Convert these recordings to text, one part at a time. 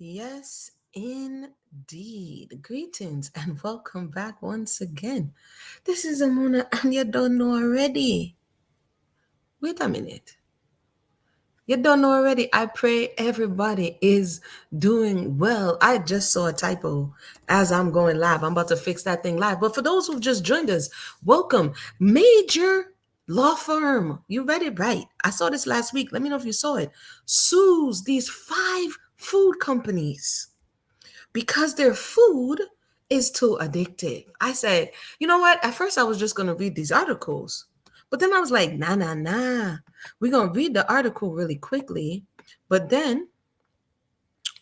Yes, indeed. Greetings and welcome back once again. This is Amuna, and you don't know already. Wait a minute. You don't know already. I pray everybody is doing well. I just saw a typo as I'm going live. I'm about to fix that thing live. But for those who've just joined us, welcome. Major law firm. You read it right. I saw this last week. Let me know if you saw it. Sues these 5 food companies because their food is too addictive. I said, you know what? At first, I was just going to read these articles. But then I was like, nah. We're going to read the article really quickly. But then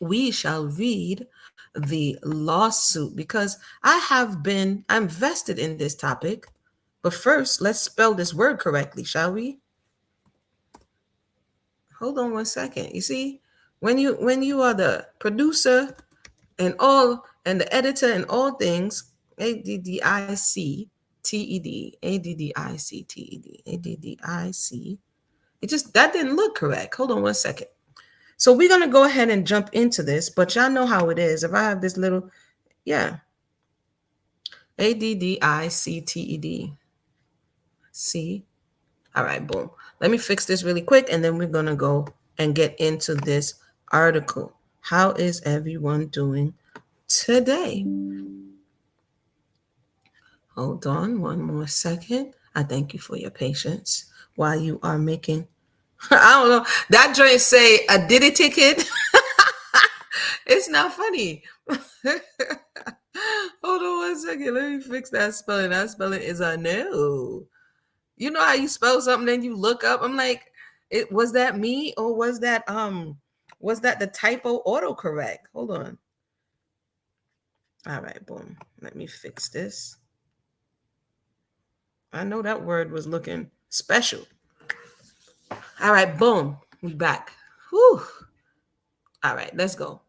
we shall read the lawsuit because I'm vested in this topic. But first, let's spell this word correctly, shall we? Hold on one second. You see, when you are the producer and the editor and all things, ADDICTED. It just that didn't look correct. Hold on one second. So we're gonna go ahead and jump into this, but y'all know how it is. If I have this little, yeah, ADDICTED. See, all right, boom. Let me fix this really quick, and then we're gonna go and get into this article. How is everyone doing today? Hold on one more second. I thank you for your patience while you are making, I don't know, that joint say a diddy ticket. It's not funny. Hold on one second. Let me fix that spelling. That spelling is a no. You know how you spell something, then you look up. I'm like, it was that me or was that the typo autocorrect? Hold on. All right, boom. Let me fix this. I know that word was looking special. All right, boom. We back. Whew. All right, let's go.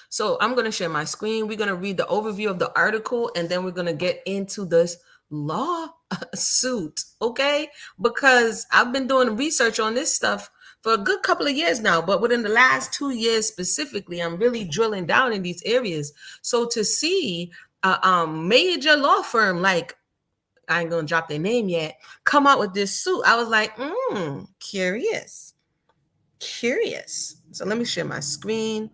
So I'm going to share my screen. We're going to read the overview of the article, and then we're going to get into this lawsuit, okay? Because I've been doing research on this stuff for a good couple of years now, but within the last 2 years specifically, I'm really drilling down in these areas. So to see a major law firm like, I ain't gonna drop their name yet, come out with this suit, I was like, curious. So let me share my screen.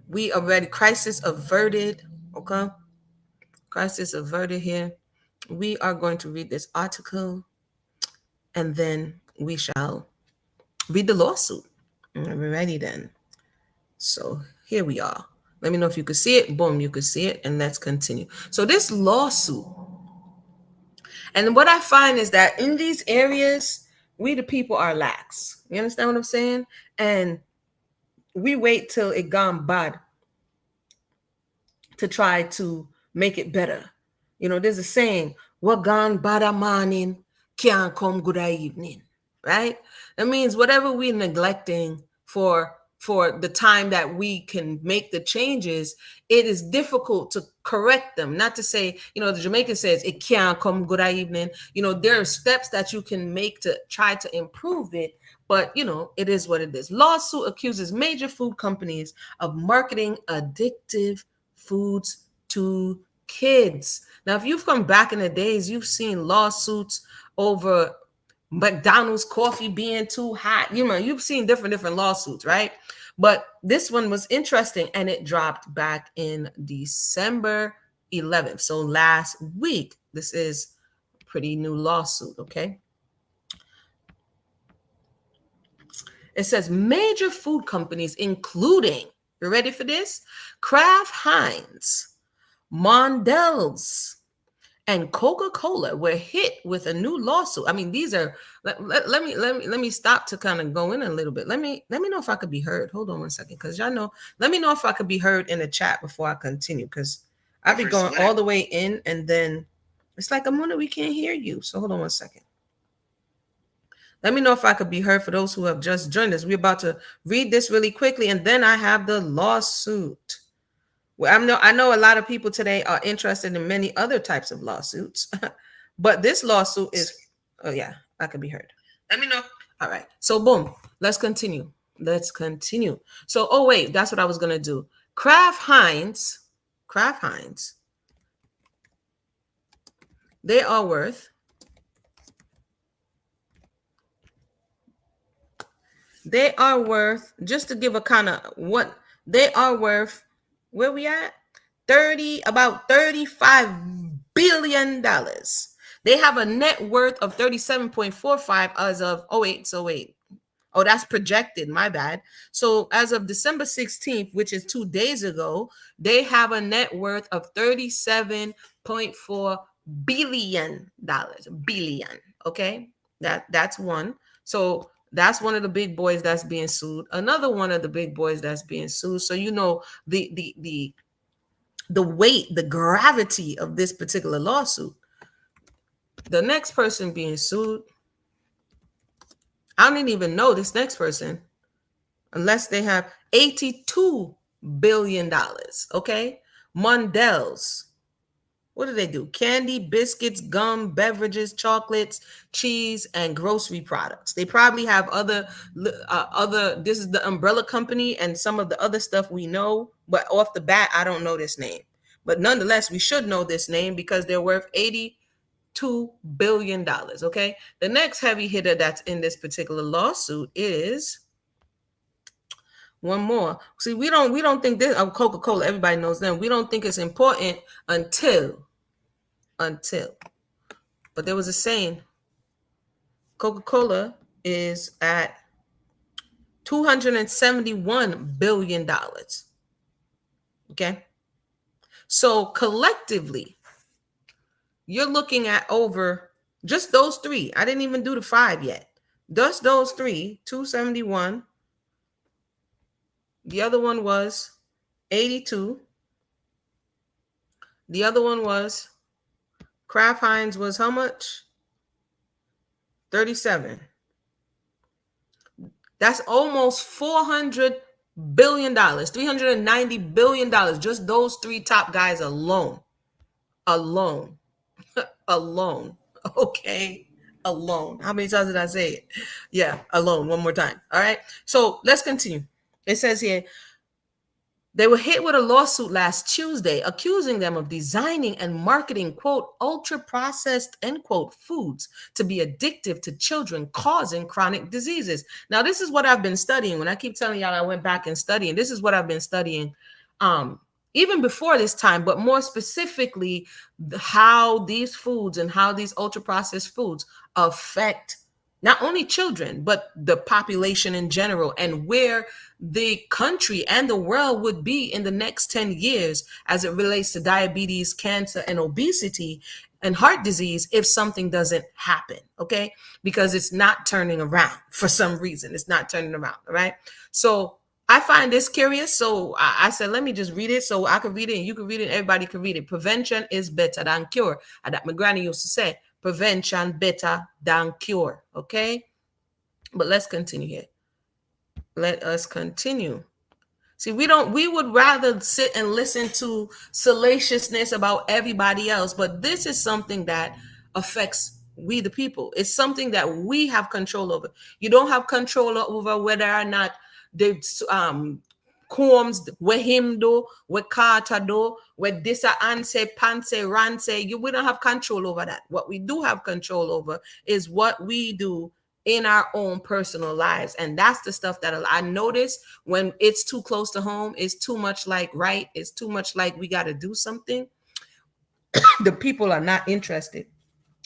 We already, crisis averted, okay? Crisis averted here. We are going to read this article, and then we shall read the lawsuit. We're ready then. So here we are. Let me know if you could see it. Boom, you could see it, and let's continue. So this lawsuit, and what I find is that in these areas, we the people are lax. You understand what I'm saying? And we wait till it gone bad to try to make it better. You know, there's a saying, what gone bad a morning can't come good a evening, right? That means whatever we're neglecting for the time that we can make the changes, it is difficult to correct them. Not to say, you know, the Jamaican says it can't come good a evening. You know, there are steps that you can make to try to improve it, but you know, it is what it is. Lawsuit accuses major food companies of marketing addictive foods to kids. Now, if you've come back in the days, you've seen lawsuits over McDonald's coffee being too hot. You know, you've seen different lawsuits, right? But this one was interesting, and it dropped back in December 11th. So last week. This is a pretty new lawsuit, okay? It says major food companies, including, you ready for this? Kraft Heinz, Mondelez, and Coca-Cola were hit with a new lawsuit. I mean, these are, let me stop to kind of go in a little bit. Let me know if I could be heard. Hold on one second, because y'all know, let me know if I could be heard in the chat before I continue, because I'll be going all the way in, and then it's like, Amuna, we can't hear you. So hold on one second. Let me know if I could be heard for those who have just joined us. We're about to read this really quickly, and then I have the lawsuit. Well, I know a lot of people today are interested in many other types of lawsuits, but this lawsuit is, oh yeah, I can be heard. Let me know. All right. So boom, let's continue. let's continue. So, oh wait, that's what I was gonna do. Kraft Heinz, they are worth. They are worth, just to give a kind of what they are worth. Where we at? About $35 billion. They have a net worth of 37.45 as of, wait. Oh, that's projected. My bad. So as of December 16th, which is 2 days ago, they have a net worth of $37.4 billion. Billion. Okay. That's one. So that's one of the big boys that's being sued. Another one of the big boys that's being sued. So you know the weight, the gravity of this particular lawsuit. The next person being sued, I don't even know this next person unless they have $82 billion. Okay. Mundell's. What do they do? Candy, biscuits, gum, beverages, chocolates, cheese, and grocery products. They probably have other. This is the umbrella company and some of the other stuff we know. But off the bat, I don't know this name. But nonetheless, we should know this name because they're worth $82 billion. Okay. The next heavy hitter that's in this particular lawsuit is one more. See, we don't think this of Coca-Cola. Everybody knows them. We don't think it's important until. But there was a saying. Coca-Cola is at $271 billion. Okay. So collectively, you're looking at over just those three. I didn't even do the five yet. Just those three, 271. The other one was 82. The other one was Kraft Heinz was how much? 37. That's almost $400 billion, $390 billion. Just those three top guys alone. Alone. Okay. Alone. How many times did I say it? Yeah, alone. One more time. All right. So let's continue. It says here, they were hit with a lawsuit last Tuesday accusing them of designing and marketing, quote, ultra processed, end quote, foods to be addictive to children, causing chronic diseases. Now, this is what I've been studying. When I keep telling y'all I went back and studying, this is what I've been studying even before this time, but more specifically, how these foods and how these ultra processed foods affect not only children, but the population in general, and where the country and the world would be in the next 10 years as it relates to diabetes, cancer, and obesity and heart disease if something doesn't happen, okay? Because it's not turning around for some reason. It's not turning around, all right? So I find this curious. So I said, let me just read it so I can read it and you can read it and everybody can read it. Prevention is better than cure. And that my granny used to say, prevention better than cure. Okay. But let's continue here. Let us continue. See, we would rather sit and listen to salaciousness about everybody else, but this is something that affects we the people. It's something that we have control over. You don't have control over whether or not the combs we him do, we Carter do, we this anse, panse, ranse. We don't have control over that. What we do have control over is what we do in our own personal lives. And that's the stuff that I notice when it's too close to home. It's too much like right. It's too much like we got to do something. The people are not interested.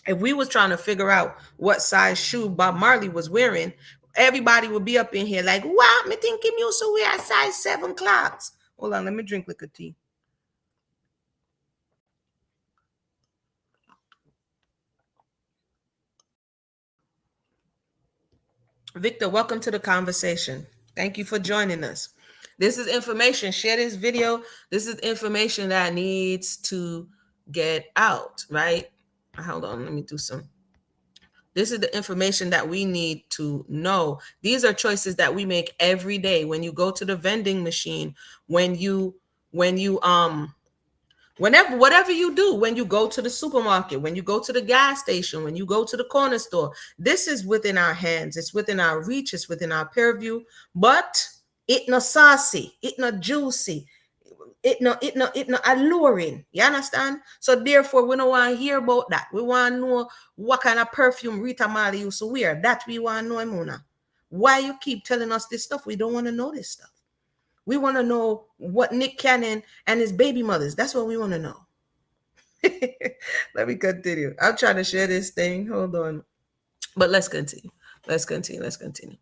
If we was trying to figure out what size shoe Bob Marley was wearing, everybody would be up in here like, wow, me think him used to wear size 7 clocks. Hold on, let me drink liquor tea. Victor, welcome to the conversation. Thank you for joining us. This is information. Share this video. This is information that needs to get out, right? Hold on, let me do some. This is the information that we need to know. These are choices that we make every day. When you go to the vending machine, when you Whenever, whatever you do, when you go to the supermarket, when you go to the gas station, when you go to the corner store, this is within our hands. It's within our reach. It's within our purview. But it no saucy, it no juicy, it no alluring. You understand? So therefore, we don't want to hear about that. We want to know what kind of perfume Rita Marley used to wear. That we want to know, Mona. Why you keep telling us this stuff? We don't want to know this stuff. We want to know what Nick Cannon and his baby mothers. That's what we want to know. Let me continue. I'm trying to share this thing. Hold on. But let's continue. Let's continue. Let's continue.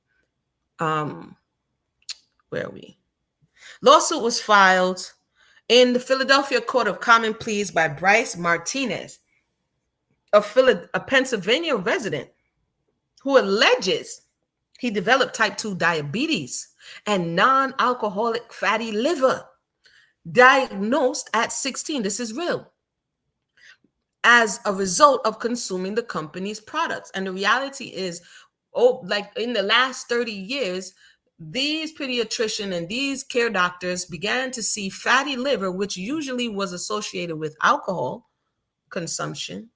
Where are we? Lawsuit was filed in the Philadelphia Court of Common Pleas by Bryce Martinez, a Pennsylvania resident who alleges he developed type 2 diabetes and non-alcoholic fatty liver, diagnosed at 16. This is real. As a result of consuming the company's products. And the reality is, like in the last 30 years, these pediatricians and these care doctors began to see fatty liver, which usually was associated with alcohol consumption,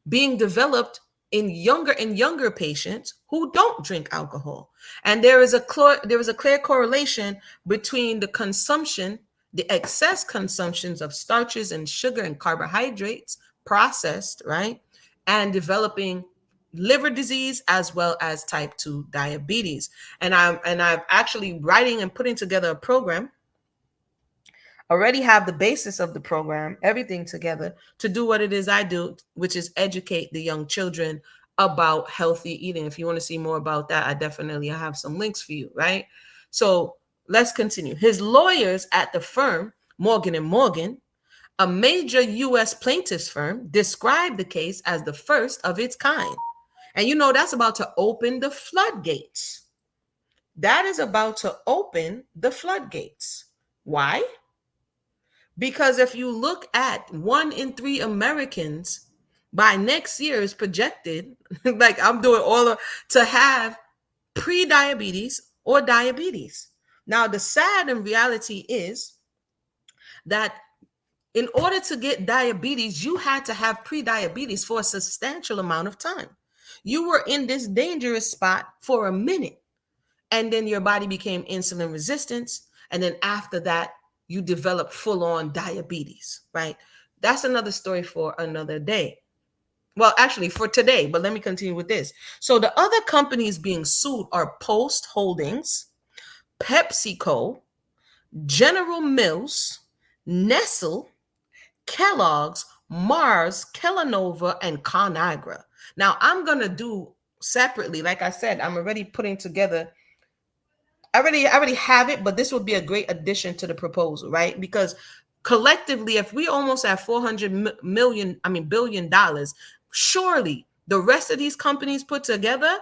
being developed in younger and younger patients who don't drink alcohol. And there is a clear correlation between the consumption, the excess consumptions of starches and sugar and carbohydrates, processed, right, and developing liver disease as well as type 2 diabetes. And I've actually writing and putting together a program. Already have the basis of the program, everything together to do what it is I do, which is educate the young children about healthy eating. If you want to see more about that, I definitely have some links for you, right? So let's continue. His lawyers at the firm, Morgan & Morgan, a major U.S. plaintiffs firm, described the case as the first of its kind. And you know, that's about to open the floodgates. That is about to open the floodgates. Why? Because if you look at 1 in 3 Americans by next year is projected, like I'm doing to have pre-diabetes or diabetes. Now, the sad and reality is that in order to get diabetes, you had to have pre-diabetes for a substantial amount of time. You were in this dangerous spot for a minute, and then your body became insulin resistant. And then after that, you develop full-on diabetes, right? That's another story for another day. Well, actually for today, but let me continue with this. So the other companies being sued are Post Holdings, PepsiCo, General Mills, Nestle, Kellogg's, Mars, Kellanova, and ConAgra. Now I'm going to do separately. Like I said, I'm already putting together I already have it, but this would be a great addition to the proposal, right? Because collectively, if we almost have billion dollars, surely the rest of these companies put together,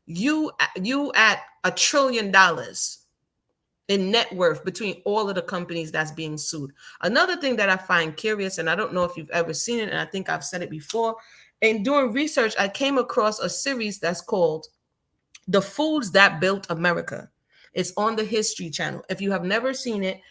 you at $1 trillion in net worth between all of the companies that's being sued. Another thing that I find curious, and I don't know if you've ever seen it, and I think I've said it before, in doing research, I came across a series that's called The Foods That Built America. It's on the History Channel. If you have never seen it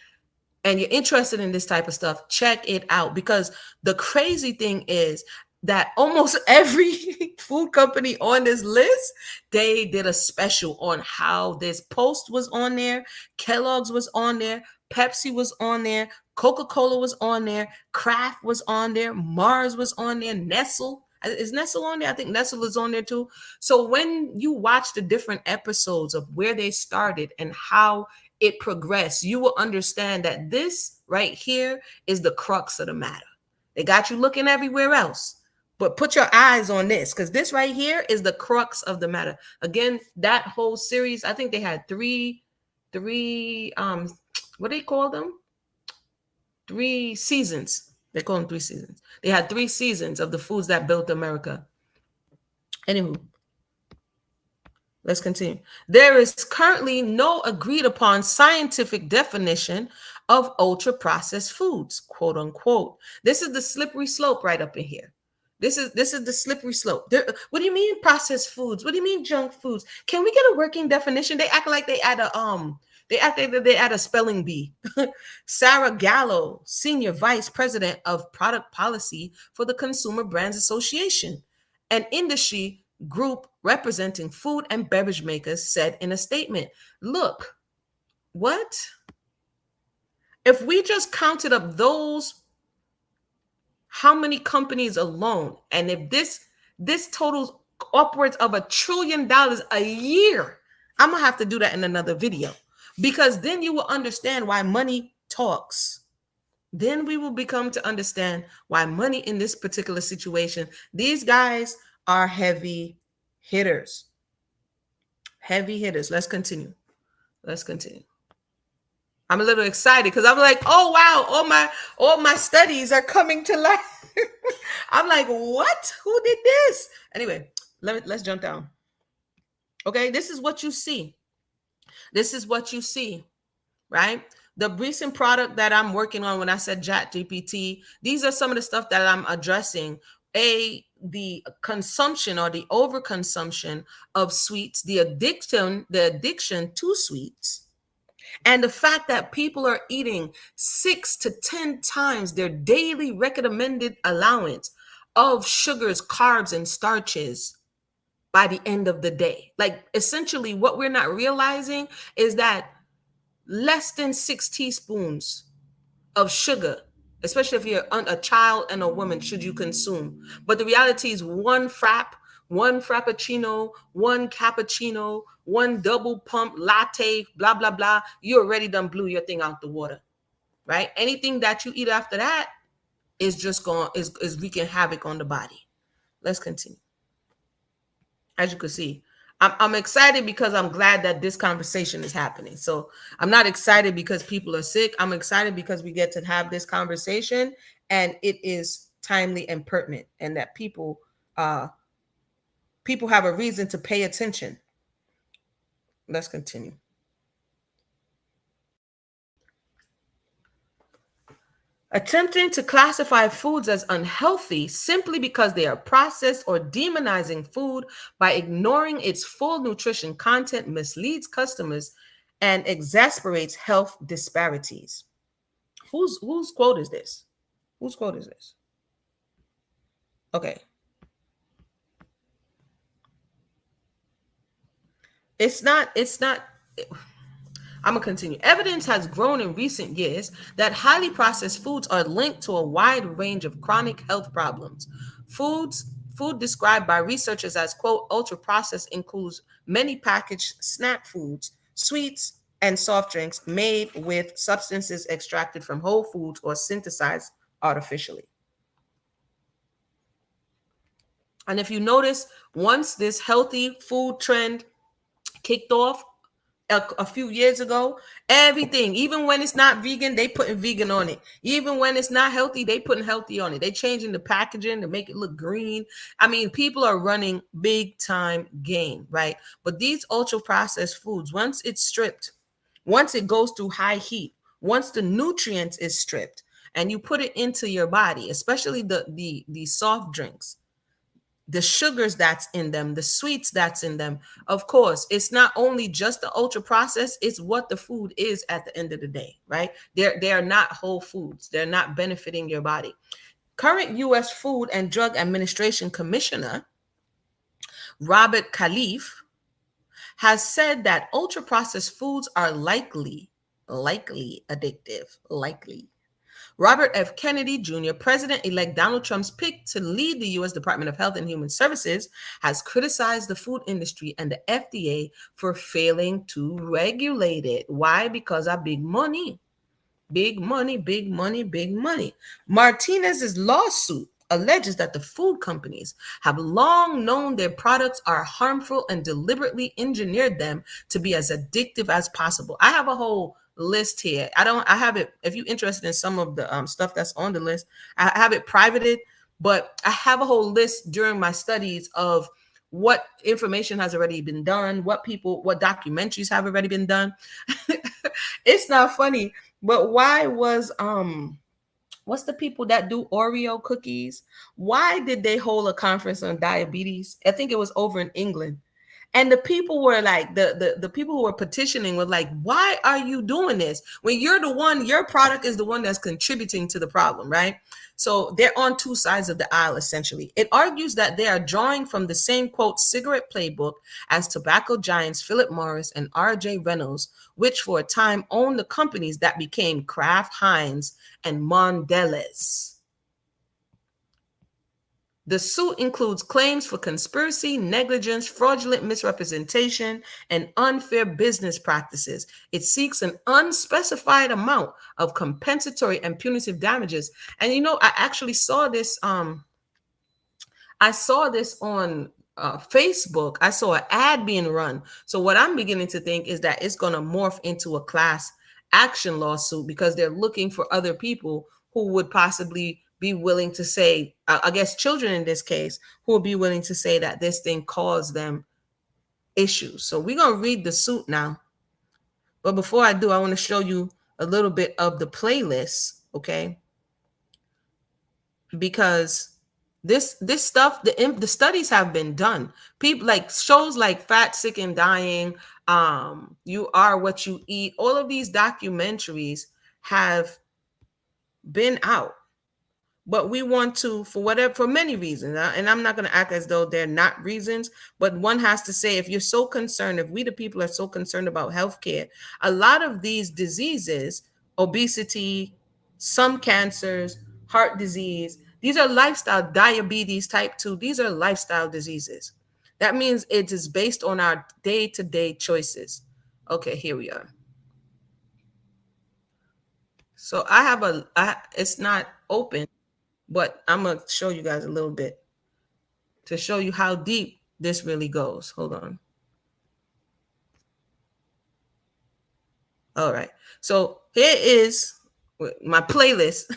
and you're interested in this type of stuff, check it out. Because the crazy thing is that almost every food company on this list, they did a special on how this. Post was on there, Kellogg's was on there, Pepsi was on there, Coca-Cola was on there, Kraft was on there, Mars was on there, Nestle. Is Nestle on there? I think Nestle is on there too. So when you watch the different episodes of where they started and how it progressed, you will understand that this right here is the crux of the matter. They got you looking everywhere else, but put your eyes on this, because this right here is the crux of the matter. Again, that whole series, I think they had three what do they call them? 3 seasons. They call them 3 seasons. They had 3 seasons of The Foods That Built America. Anywho, let's continue. There is currently no agreed upon scientific definition of ultra-processed foods, quote unquote. This is the slippery slope right up in here. This is the slippery slope. What do you mean processed foods? What do you mean junk foods? Can we get a working definition? They act like they add a They acted that they had a spelling bee. Sarah Gallo, Senior Vice President of Product Policy for the Consumer Brands Association, an industry group representing food and beverage makers, said in a statement, look, what? If we just counted up those, how many companies alone, and if this totals upwards of $1 trillion a year, I'm gonna have to do that in another video, because then you will understand why money talks. Then we will become to understand why money in this particular situation, these guys are heavy hitters. Heavy hitters. Let's continue. Let's continue. I'm a little excited because I'm like, oh wow, all my studies are coming to life. I'm like, what? Who did this? Anyway, let's jump down. Okay, this is what you see. This is what you see, right? The recent product that I'm working on, when I said Chat GPT, these are some of the stuff that I'm addressing. The consumption or the overconsumption of sweets, the addiction to sweets, and the fact that people are eating 6 to 10 times their daily recommended allowance of sugars, carbs, and starches by the end of the day. Like, essentially, what we're not realizing is that less than 6 teaspoons of sugar, especially if you're a child and a woman, should you consume. But the reality is one frappuccino, one cappuccino, one double pump latte, blah, blah, blah, you already done blew your thing out the water, right? Anything that you eat after that is just going, is wreaking havoc on the body. Let's continue. As you can see, I'm excited because I'm glad that this conversation is happening. So I'm not excited because people are sick. I'm excited because we get to have this conversation and it is timely and pertinent, and that people have a reason to pay attention. Let's continue. Attempting to classify foods as unhealthy simply because they are processed or demonizing food by ignoring its full nutrition content misleads customers and exasperates health disparities. Whose quote is this? Whose quote is this? Okay. It's not. I'm going to continue. Evidence has grown in recent years that highly processed foods are linked to a wide range of chronic health problems. Food described by researchers as, quote, ultra processed includes many packaged snack foods, sweets, and soft drinks made with substances extracted from whole foods or synthesized artificially. And if you notice, once this healthy food trend kicked off, a few years ago, everything, even when it's not vegan, they putting vegan on it. Even when it's not healthy, they putting healthy on it. They changing the packaging to make it look green. I mean, people are running big time game, right? But these ultra processed foods, once it's stripped, once it goes through high heat, once the nutrients is stripped and you put it into your body, especially the soft drinks, the sugars that's in them, the sweets that's in them. Of course, it's not only just the ultra processed, it's what the food is at the end of the day, right? They are not whole foods. They're not benefiting your body. Current U.S. Food and Drug Administration Commissioner Robert Califf has said that ultra processed foods are likely addictive, likely. Robert F. Kennedy Jr., President-elect Donald Trump's pick to lead the U.S. Department of Health and Human Services, has criticized the food industry and the FDA for failing to regulate it. Why? Because of big money. Big money, big money, big money. Martinez's lawsuit alleges that the food companies have long known their products are harmful and deliberately engineered them to be as addictive as possible. I have a whole list here. I have it, if you're interested in some of the stuff that's on the list, I have it privated, but I have a whole list during my studies of what information has already been done, what documentaries have already been done. It's not funny, but why was what's the people that do Oreo cookies? Why did they hold a conference on diabetes? I think it was over in England. And the people were like, the people who were petitioning were like, why are you doing this when you're the one, your product is the one that's contributing to the problem, right? So they're on two sides of the aisle, essentially. It argues that they are drawing from the same, quote, cigarette playbook as tobacco giants Philip Morris and R.J. Reynolds, which for a time owned the companies that became Kraft Heinz and Mondelez. The suit includes claims for conspiracy, negligence, fraudulent misrepresentation, and unfair business practices. It seeks an unspecified amount of compensatory and punitive damages. And I actually saw this. I saw this on Facebook. I saw an ad being run. So what I'm beginning to think is that it's going to morph into a class action lawsuit because they're looking for other people who would possibly be willing to say, I guess children in this case, who will be willing to say that this thing caused them issues. So we're going to read the suit now. But before I do, I want to show you a little bit of the playlist, okay? Because this stuff, the studies have been done. People like shows like Fat, Sick, and Dying, You Are What You Eat. All of these documentaries have been out. But we want to, for many reasons, and I'm not going to act as though they're not reasons, but one has to say, if you're so concerned, if we the people are so concerned about healthcare, a lot of these diseases, obesity, some cancers, heart disease, these are lifestyle, diabetes type 2, these are lifestyle diseases. That means it is based on our day-to-day choices. Okay, here we are. So I have it's not open, but I'm going to show you guys a little bit to show you how deep this really goes. Hold on. All right. So here is my playlist,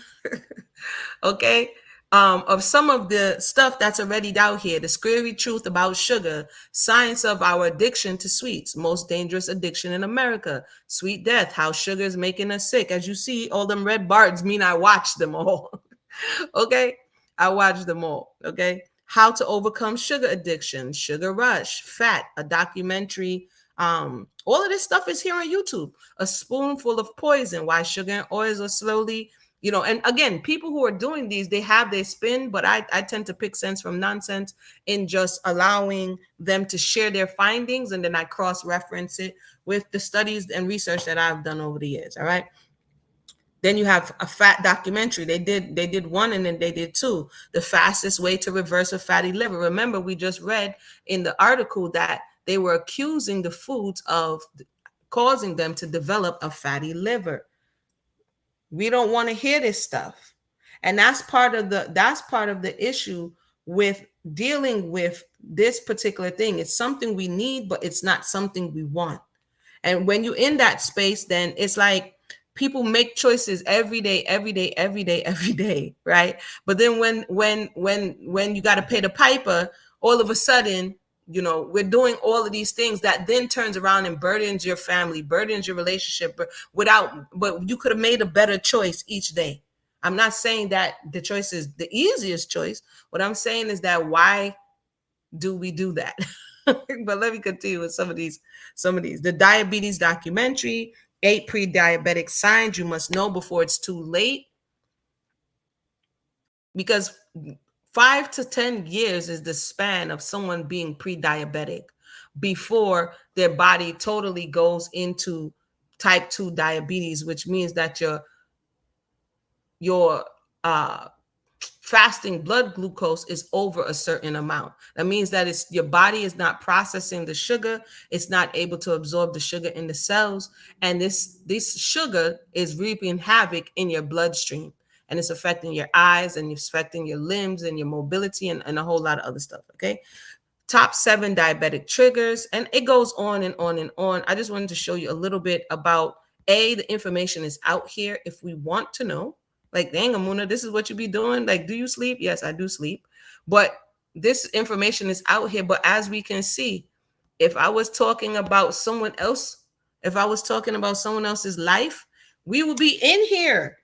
okay, of some of the stuff that's already out here. The scary truth about sugar, science of our addiction to sweets, most dangerous addiction in America, sweet death, how sugar is making us sick. As you see, all them red bars mean I watched them all. Okay, I watched them all. Okay, how to overcome sugar addiction, sugar rush, fat, a documentary. All of this stuff is here on YouTube. A spoonful of poison, why sugar and oils are slowly, and again, people who are doing these, they have their spin, but I tend to pick sense from nonsense in just allowing them to share their findings, and then I cross-reference it with the studies and research that I've done over the years. All right. Then you have a fat documentary. They did one and then they did two. The fastest way to reverse a fatty liver. Remember, we just read in the article that they were accusing the foods of causing them to develop a fatty liver. We don't want to hear this stuff. And that's part of the issue with dealing with this particular thing. It's something we need, but it's not something we want. And when you're in that space, then it's like people make choices every day, right? But then when you got to pay the piper, all of a sudden, we're doing all of these things that then turns around and burdens your family, burdens your relationship, but you could have made a better choice each day. I'm not saying that the choice is the easiest choice. What I'm saying is that why do we do that? But let me continue with some of these. The diabetes documentary, 8 pre-diabetic signs you must know before it's too late. Because 5 to 10 years is the span of someone being pre-diabetic before their body totally goes into type 2 diabetes, which means that your fasting blood glucose is over a certain amount. That means that your body is not processing the sugar. It's not able to absorb the sugar in the cells. And this sugar is reaping havoc in your bloodstream. And it's affecting your eyes, and it's affecting your limbs and your mobility and a whole lot of other stuff. Okay. Top 7 diabetic triggers. And it goes on and on and on. I just wanted to show you a little bit about the information is out here if we want to know. Like, dang, Amuna, this is what you be doing. Like, do you sleep? Yes, I do sleep. But this information is out here. But as we can see, if I was talking about someone else, if I was talking about someone else's life, we would be in here.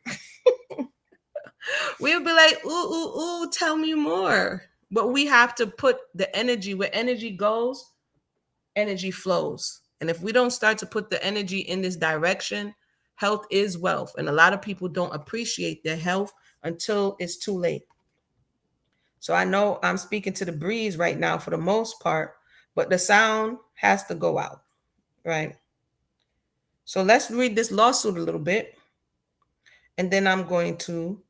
We would be like, ooh, tell me more. But we have to put the energy where energy goes. energy flows. And if we don't start to put the energy in this direction, health is wealth. And a lot of people don't appreciate their health until it's too late. So I know I'm speaking to the breeze right now for the most part, but the sound has to go out, right? So let's read this lawsuit a little bit, and then I'm going to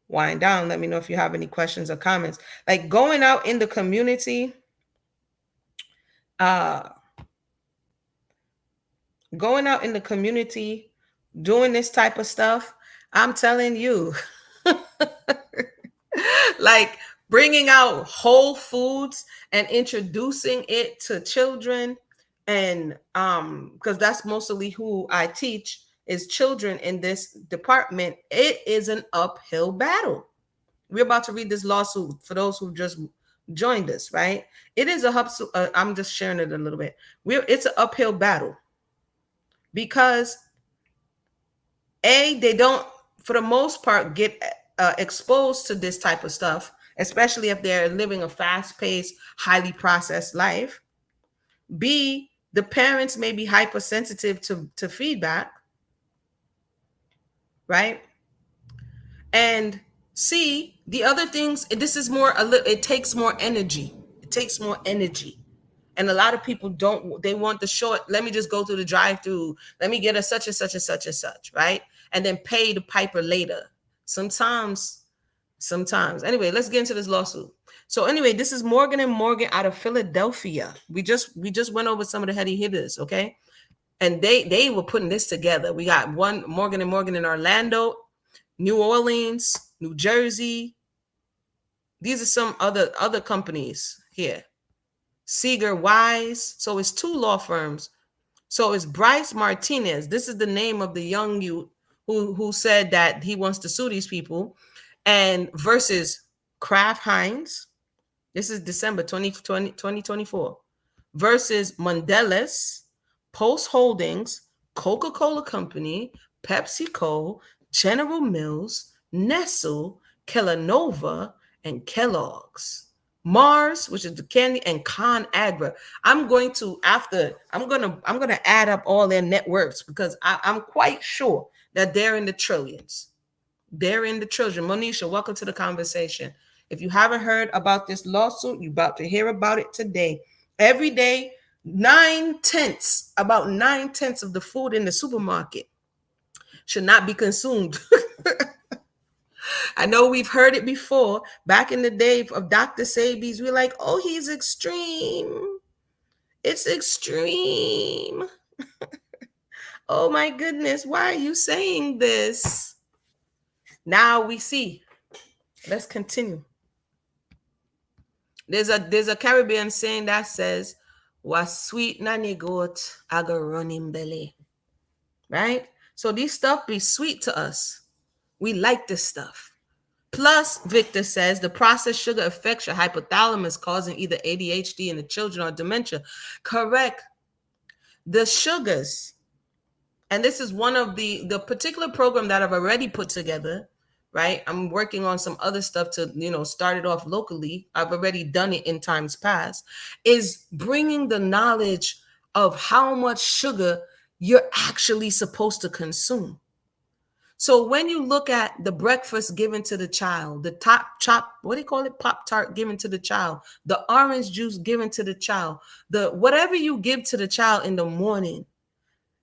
wind down. Let me know if you have any questions or comments. Like going out in the community, uh, doing this type of stuff, I'm telling you, like bringing out whole foods and introducing it to children, and because that's mostly who I teach is children in this department. It is an uphill battle. We're about to read this lawsuit for those who just joined us, right? It is I'm just sharing it a little bit. It's an uphill battle because they don't, for the most part, get exposed to this type of stuff, especially if they're living a fast-paced, highly processed life. B, the parents may be hypersensitive to feedback, right? And C, the other things, this is more, it takes more energy. It takes more energy. And a lot of people don't, they want the short, let me just go through the drive-through, let me get a such and such and such and such, right? And then pay the piper later. Sometimes. Anyway, let's get into this lawsuit. So anyway, this is Morgan and Morgan out of Philadelphia. We just went over some of the heavy hitters, okay? And they were putting this together. We got one Morgan and Morgan in Orlando, New Orleans, New Jersey. These are some other companies here. Seeger Wise. So it's two law firms. So it's Bryce Martinez. This is the name of the young youth who said that he wants to sue these people. And versus Kraft Heinz. This is December 2024. Versus Mondelez, Post Holdings, Coca-Cola Company, PepsiCo, General Mills, Nestle, Kellanova, and Kellogg's. Mars, which is the candy, and ConAgra. I'm going to add up all their net worths because I'm quite sure that they're in the trillions. They're in the trillion. Monisha, welcome to the conversation. If you haven't heard about this lawsuit, you're about to hear about it today. Every day, about 9/10 of the food in the supermarket should not be consumed. I know we've heard it before. Back in the day of Dr. Sabi's, we're like, oh, he's extreme. It's extreme. Oh my goodness, why are you saying this? Now we see. Let's continue. There's a Caribbean saying that says, "Was sweet nanny goat, I go run him belly." Right? So these stuff be sweet to us. We like this stuff. Plus, Victor says the processed sugar affects your hypothalamus, causing either ADHD in the children or dementia. Correct. The sugars, and this is one of the particular program that I've already put together, right? I'm working on some other stuff to, start it off locally. I've already done it in times past, is bringing the knowledge of how much sugar you're actually supposed to consume. So when you look at the breakfast given to the child, the what do you call it? Pop-Tart given to the child, the orange juice given to the child, the whatever you give to the child in the morning,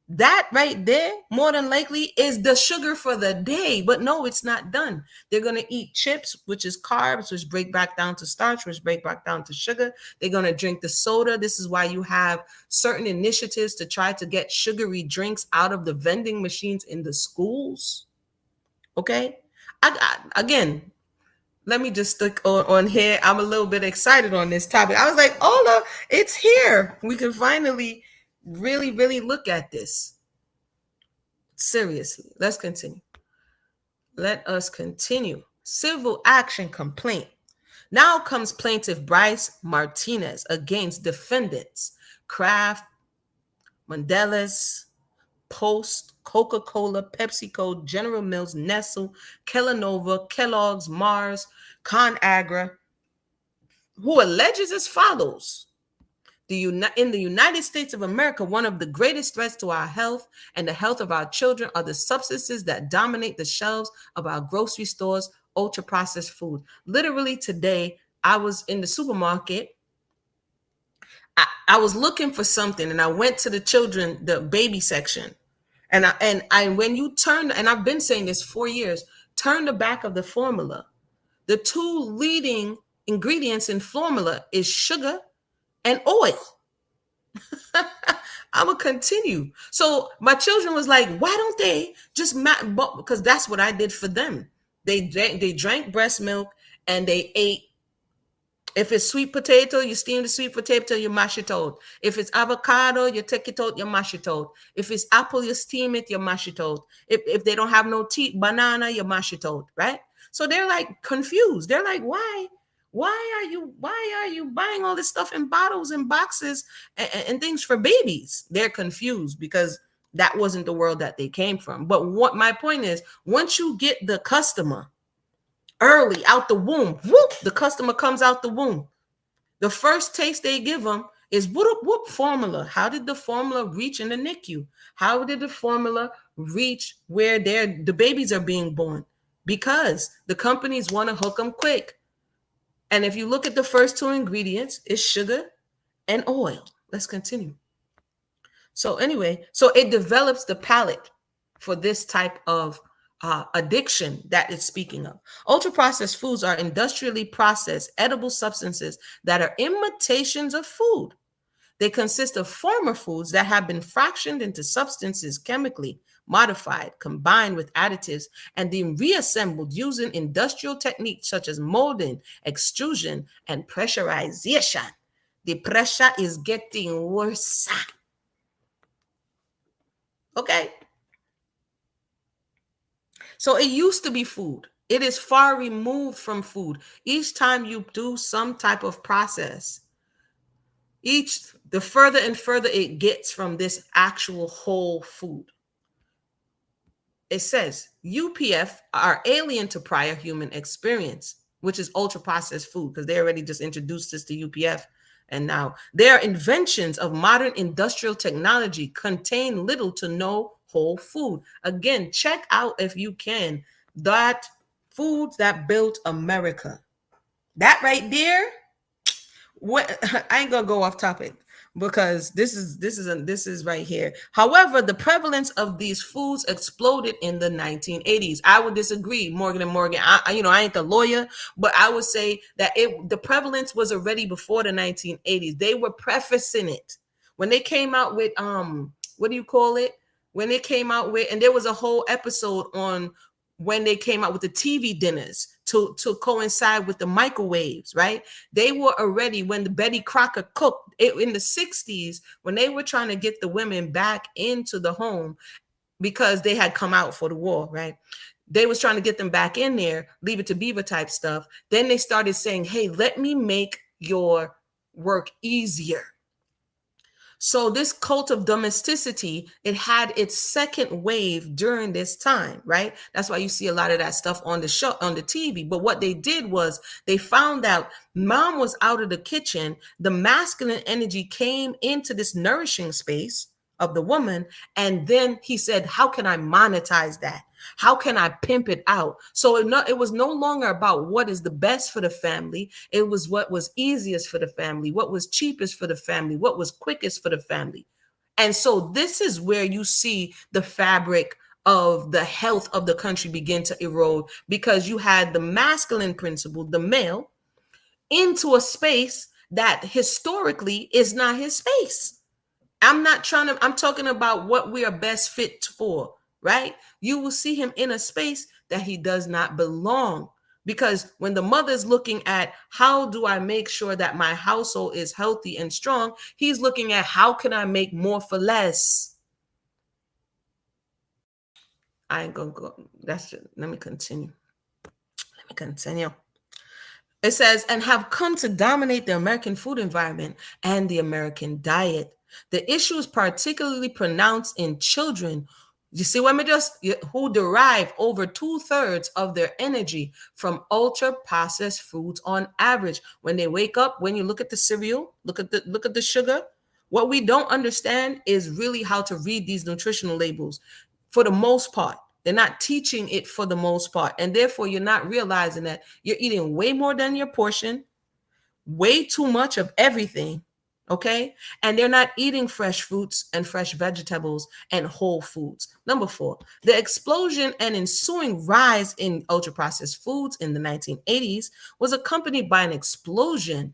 that right there, more than likely, is the sugar for the day. But no, it's not done. They're going to eat chips, which is carbs, which break back down to starch, which break back down to sugar. They're going to drink the soda. This is why you have certain initiatives to try to get sugary drinks out of the vending machines in the schools. Okay? Again, let me just stick on here. I'm a little bit excited on this topic. I was like, oh, look, it's here. We can finally really, really look at this. Seriously, let's continue. Let us continue. Civil action complaint. Now comes plaintiff Bryce Martinez against defendants Kraft, Mondelez, Post, Coca-Cola, PepsiCo, General Mills, Nestle, Kellanova, Kellogg's, Mars, ConAgra, who alleges as follows. In the United States of America, one of the greatest threats to our health and the health of our children are the substances that dominate the shelves of our grocery stores, ultra processed food. Literally today, I was in the supermarket. I was looking for something and I went to the baby section. And when you turn, and I've been saying this for years, turn the back of the formula. The two leading ingredients in formula is sugar and oil. I'm gonna continue. So my children was like, why don't they just because that's what I did for them. They drank breast milk and they ate. If it's sweet potato, you steam the sweet potato, you mash it out. If it's avocado, you take it out, you mash it out. If it's apple, you steam it, you mash it out. If they don't have no tea, banana, you mash it out, right? So they're like confused. They're like, why? Why are you buying all this stuff in bottles and boxes and things for babies? They're confused because that wasn't the world that they came from. But what my point is, once you get the customer early out the womb, whoop, the customer comes out the womb. The first taste they give them is whoop formula. How did the formula reach in the NICU? How did the formula reach where the babies are being born? Because the companies want to hook them quick. And if you look at the first two ingredients, it's sugar and oil. Let's continue. So anyway, so it develops the palate for this type of addiction that it's speaking of. Ultra processed foods are industrially processed edible substances that are imitations of food. They consist of former foods that have been fractioned into substances chemically modified, combined with additives, and then reassembled using industrial techniques such as molding, extrusion, and pressurization. The pressure is getting worse. Okay. So it used to be food. It is far removed from food. Each time you do some type of process, the further and further it gets from this actual whole food. It says UPF are alien to prior human experience, which is ultra processed food, because they already just introduced us to UPF. And now their inventions of modern industrial technology contain little to no whole food. Again, check out, if you can, that foods that built America. That right there. What I ain't gonna go off topic because this is right here. However, the prevalence of these foods exploded in the 1980s. I would disagree, Morgan and Morgan. I ain't the lawyer, but I would say that the prevalence was already before the 1980s. They were prefacing it when they came out with what do you call it? When they came out with, and there was a whole episode on when they came out with the TV dinners to coincide with the microwaves, right? They were already, when the Betty Crocker cooked in the 60s, when they were trying to get the women back into the home because they had come out for the war, right? They was trying to get them back in there, leave it to beaver type stuff. Then they started saying, hey, let me make your work easier. So this cult of domesticity, it had its second wave during this time, right? That's why you see a lot of that stuff on the show, on the TV. But what they did was they found out mom was out of the kitchen. The masculine energy came into this nourishing space of the woman. And then he said, how can I monetize that? How can I pimp it out? So it was no longer about what is the best for the family. It was what was easiest for the family, what was cheapest for the family, what was quickest for the family. And so this is where you see the fabric of the health of the country begin to erode, because you had the masculine principle, the male, into a space that historically is not his space. I'm talking about what we are best fit for, right? You will see him in a space that he does not belong. Because when the mother's looking at how do I make sure that my household is healthy and strong, he's looking at how can I make more for less. I ain't gonna go. Let me continue. It says, and have come to dominate the American food environment and the American diet. The issue is particularly pronounced in children You see what me who derive over 2/3 of their energy from ultra processed foods on average. When they wake up, when you look at the cereal, look at the sugar. What we don't understand is really how to read these nutritional labels. For the most part, they're not teaching it for the most part, and therefore you're not realizing that you're eating way more than your portion, way too much of everything. Okay. And they're not eating fresh fruits and fresh vegetables and whole foods. Number 4, the explosion and ensuing rise in ultra processed foods in the 1980s was accompanied by an explosion.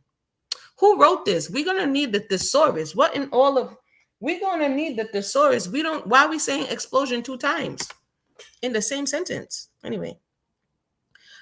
Who wrote this? We're going to need the thesaurus. What in all of, we're going to need the thesaurus. Why are we saying explosion 2 times in the same sentence? Anyway,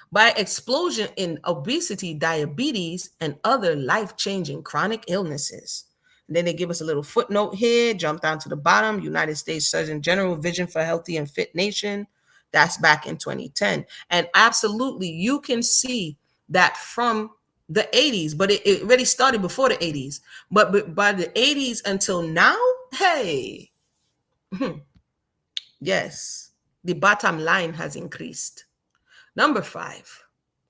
by explosion in obesity, diabetes, and other life-changing chronic illnesses. And then they give us a little footnote here, jump down to the bottom, United States Surgeon General Vision for Healthy and Fit Nation. That's back in 2010. And absolutely, you can see that from the 80s, but it really started before the 80s. But by the 80s until now, hey, yes, the bottom line has increased. Number 5.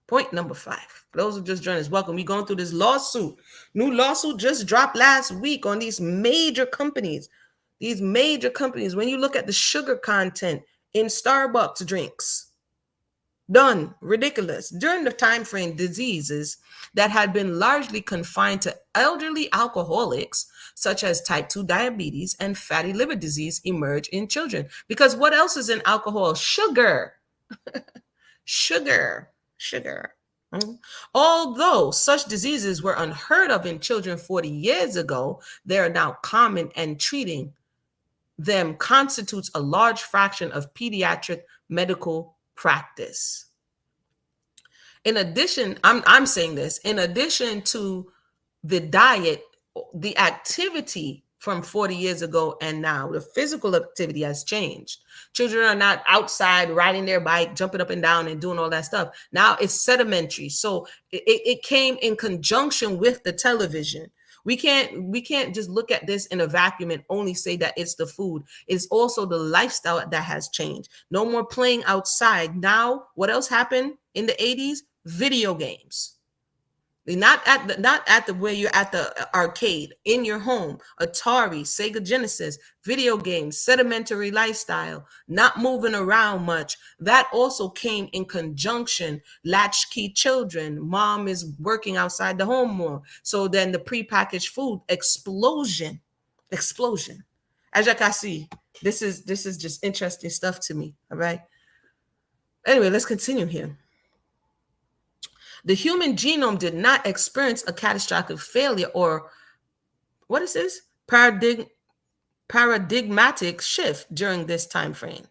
Point number 5. For those who just joined us, welcome. We're going through this lawsuit. New lawsuit just dropped last week on these major companies. These major companies, when you look at the sugar content in Starbucks drinks, done, ridiculous. During the time frame, diseases that had been largely confined to elderly alcoholics, such as type 2 diabetes and fatty liver disease, emerge in children. Because what else is in alcohol? Sugar. Sugar. Although such diseases were unheard of in children 40 years ago, they are now common, and treating them constitutes a large fraction of pediatric medical practice. In addition, I'm saying this, in addition to the diet, the activity from 40 years ago and now, the physical activity has changed. Children are not outside riding their bike, jumping up and down and doing all that stuff. Now it's sedimentary. So it came in conjunction with the television. We can't just look at this in a vacuum and only say that it's the food. It's also the lifestyle that has changed. No more playing outside. Now, what else happened in the 80s? Video games. Not at the where you're at the arcade, in your home. Atari, Sega Genesis, video games, sedimentary lifestyle, not moving around much. That also came in conjunction. Latchkey children, mom is working outside the home more. So then the prepackaged food explosion. As you can see, this is just interesting stuff to me. All right. Anyway, let's continue here. The human genome did not experience a catastrophic failure or, what is this? Paradigmatic shift during this time frame.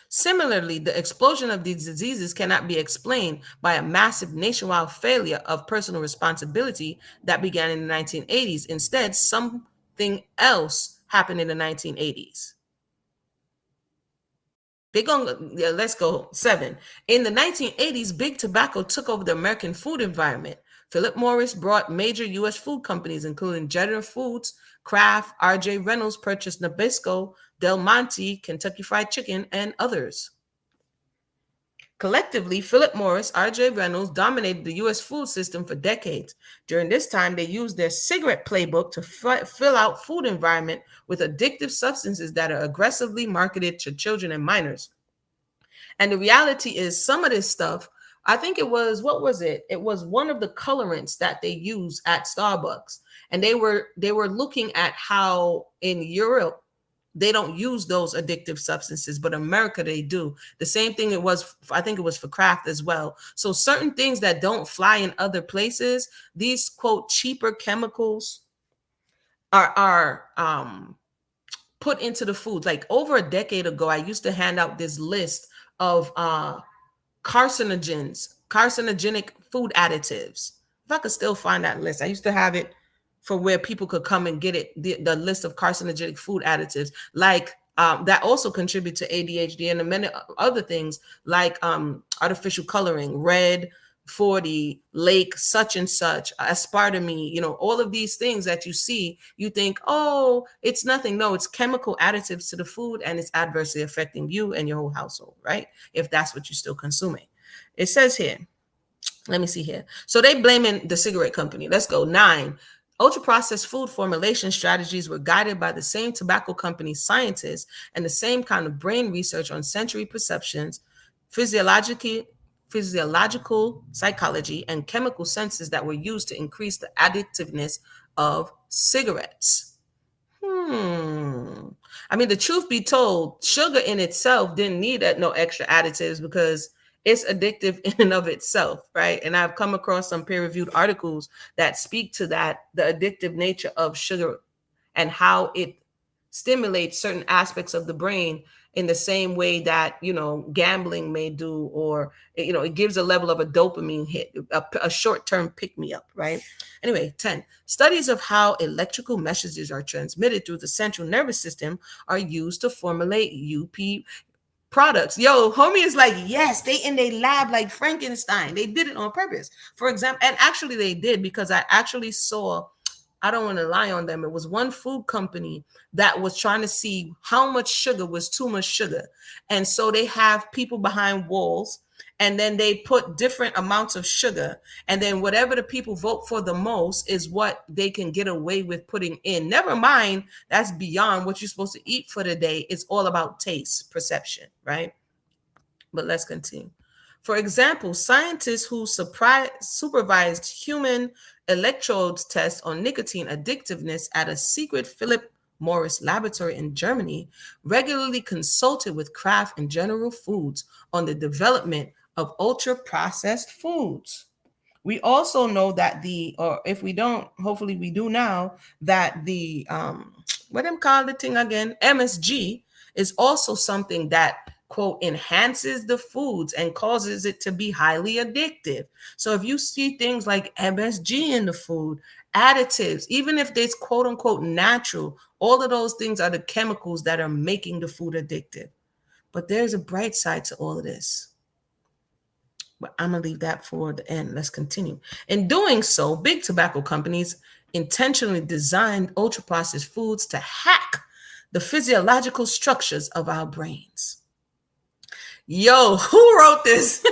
Similarly, the explosion of these diseases cannot be explained by a massive nationwide failure of personal responsibility that began in the 1980s. Instead, something else happened in the 1980s. Let's go 7. In the 1980s, big tobacco took over the American food environment. Philip Morris brought major U.S. food companies, including General Foods, Kraft, R.J. Reynolds purchased Nabisco, Del Monte, Kentucky Fried Chicken, and others. Collectively, Philip Morris, R.J. Reynolds dominated the U.S. food system for decades. During this time, they used their cigarette playbook to fill out food environment with addictive substances that are aggressively marketed to children and minors. And the reality is, some of this stuff, I think it was, what was it? It was one of the colorants that they use at Starbucks. And they were looking at how in Europe, they don't use those addictive substances, but America, they do. The same thing it was, I think it was for Kraft as well. So certain things that don't fly in other places, these, quote, cheaper chemicals are put into the food. Like over a decade ago, I used to hand out this list of carcinogenic food additives. If I could still find that list, I used to have it for where people could come and get it, the list of carcinogenic food additives, like that also contribute to ADHD and many other things, like artificial coloring, red, 40, Lake, such and such, aspartame, all of these things that you see, you think, oh, it's nothing. No, it's chemical additives to the food, and it's adversely affecting you and your whole household, right? If that's what you're still consuming. It says here, let me see here. So they blaming the cigarette company. Let's go. 9. Ultra processed food formulation strategies were guided by the same tobacco company scientists and the same kind of brain research on sensory perceptions, physiological psychology, and chemical senses that were used to increase the addictiveness of cigarettes. I mean, the truth be told, sugar in itself didn't need no extra additives because it's addictive in and of itself, right? And I've come across some peer-reviewed articles that speak to that, the addictive nature of sugar and how it stimulates certain aspects of the brain in the same way that, gambling may do, or, it gives a level of a dopamine hit, a short-term pick-me-up, right? Anyway, 10. Studies of how electrical messages are transmitted through the central nervous system are used to formulate UP products. Yo, homie is like, yes, they in their lab like Frankenstein. They did it on purpose. For example, and actually they did, because I actually saw, I don't want to lie on them, it was one food company that was trying to see how much sugar was too much sugar. And so they have people behind walls, and then they put different amounts of sugar, and then whatever the people vote for the most is what they can get away with putting in. Never mind, that's beyond what you're supposed to eat for the day. It's all about taste perception, right? But let's continue. For example, scientists who supervised human electrodes tests on nicotine addictiveness at a secret Philip Morris laboratory in Germany regularly consulted with Kraft and General Foods on the development of ultra-processed foods. We also know that or if we don't, hopefully we do now, that the, what them call the thing again, MSG, is also something that, quote, enhances the foods and causes it to be highly addictive. So if you see things like MSG in the food, additives, even if it's quote unquote natural, all of those things are the chemicals that are making the food addictive. But there's a bright side to all of this. But I'm going to leave that for the end. Let's continue. In doing so, big tobacco companies intentionally designed ultra-processed foods to hack the physiological structures of our brains. Yo, who wrote this?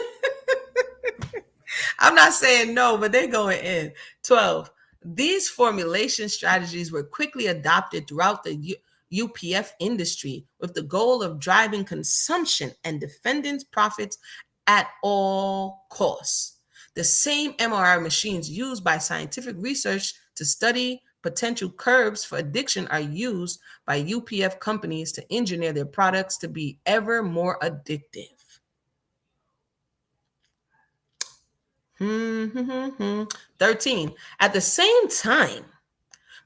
I'm not saying no, but they're going in. 12. These formulation strategies were quickly adopted throughout the UPF industry with the goal of driving consumption and defending profits at all costs. The same MRI machines used by scientific research to study potential curves for addiction are used by UPF companies to engineer their products to be ever more addictive. 13. At the same time,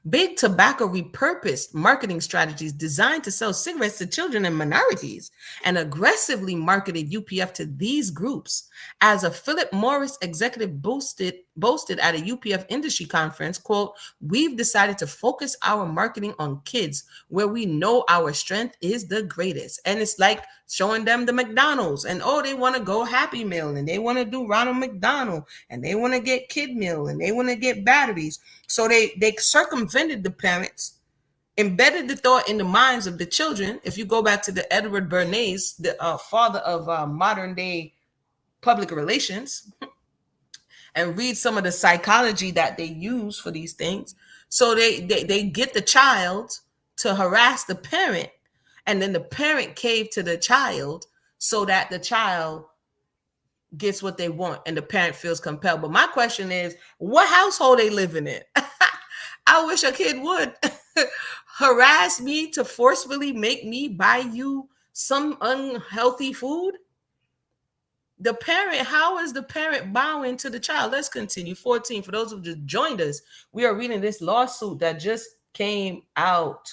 big tobacco repurposed marketing strategies designed to sell cigarettes to children and minorities and aggressively marketed UPF to these groups. As a Philip Morris executive boasted at a UPF industry conference, quote, "We've decided to focus our marketing on kids where we know our strength is the greatest." And it's like showing them the McDonald's and, oh, they want to go Happy Meal and they want to do Ronald McDonald and they want to get Kid Meal and they want to get batteries. So they circumvented the parents, embedded the thought in the minds of the children. If you go back to the Edward Bernays, the father of modern day public relations, and read some of the psychology that they use for these things. So they get the child to harass the parent, and then the parent cave to the child so that the child gets what they want and the parent feels compelled. But my question is, what household they living in? I wish a kid would harass me to forcefully make me buy you some unhealthy food. The parent, how is the parent bowing to the child? Let's continue. 14, for those who just joined us, we are reading this lawsuit that just came out.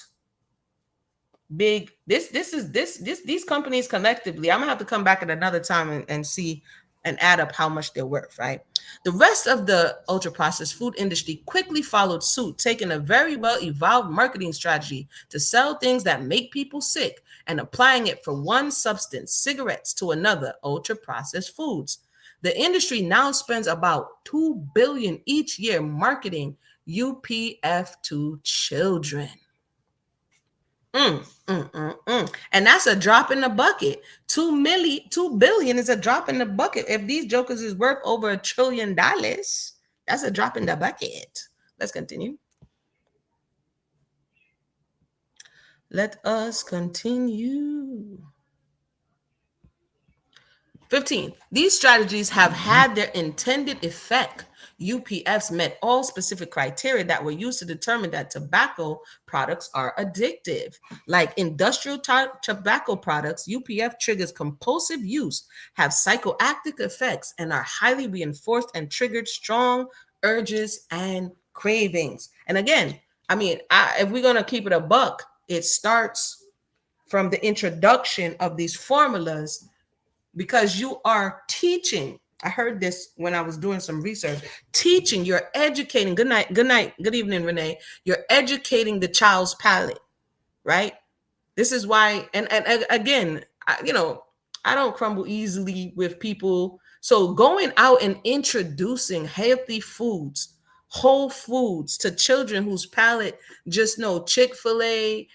Big, these companies collectively, I'm gonna have to come back at another time and see and add up how much they're worth, right? The rest of the ultra-processed food industry quickly followed suit, taking a very well-evolved marketing strategy to sell things that make people sick and applying it for one substance, cigarettes, to another, ultra-processed foods. The industry now spends about $2 billion each year marketing UPF to children. And that's a drop in the bucket. 2 billion is a drop in the bucket. If these jokers is worth over $1 trillion, that's a drop in the bucket. Let's continue. Let us continue. 15. These strategies have had their intended effect. UPFs met all specific criteria that were used to determine that tobacco products are addictive. Like industrial tobacco products, UPF triggers compulsive use, have psychoactive effects, and are highly reinforced and triggered strong urges and cravings. And again, I mean, if we're going to keep it a buck, it starts from the introduction of these formulas, because you are teaching. I heard this when I was doing some research. Teaching, you're educating. Good night, good evening, Renee. You're educating the child's palate, right? This is why, and again, I don't crumble easily with people. So going out and introducing healthy foods, whole foods to children whose palate just know Chick-fil-A,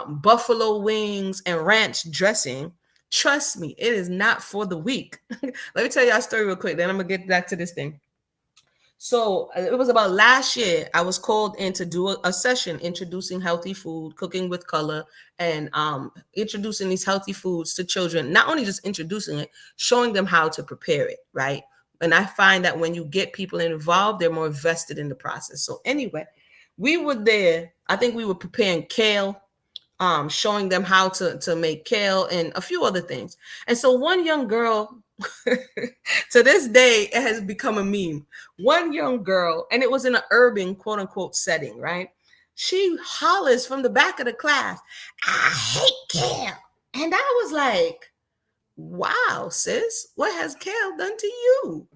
buffalo wings and ranch dressing. Trust me, it is not for the weak. Let me tell you a story real quick, then I'm gonna get back to this thing. So it was about last year. I was called in to do a session introducing healthy food, cooking with color, and introducing these healthy foods to children. Not only just introducing it, showing them how to prepare it, right? And I find that when you get people involved, they're more vested in the process. So anyway, we were there. I think we were preparing kale, showing them how to make kale and a few other things. And so one young girl, to this day, it has become a meme. One young girl, and it was in an urban, quote unquote, setting, right? She hollers from the back of the class, "I hate kale." And I was like, wow, sis, what has kale done to you?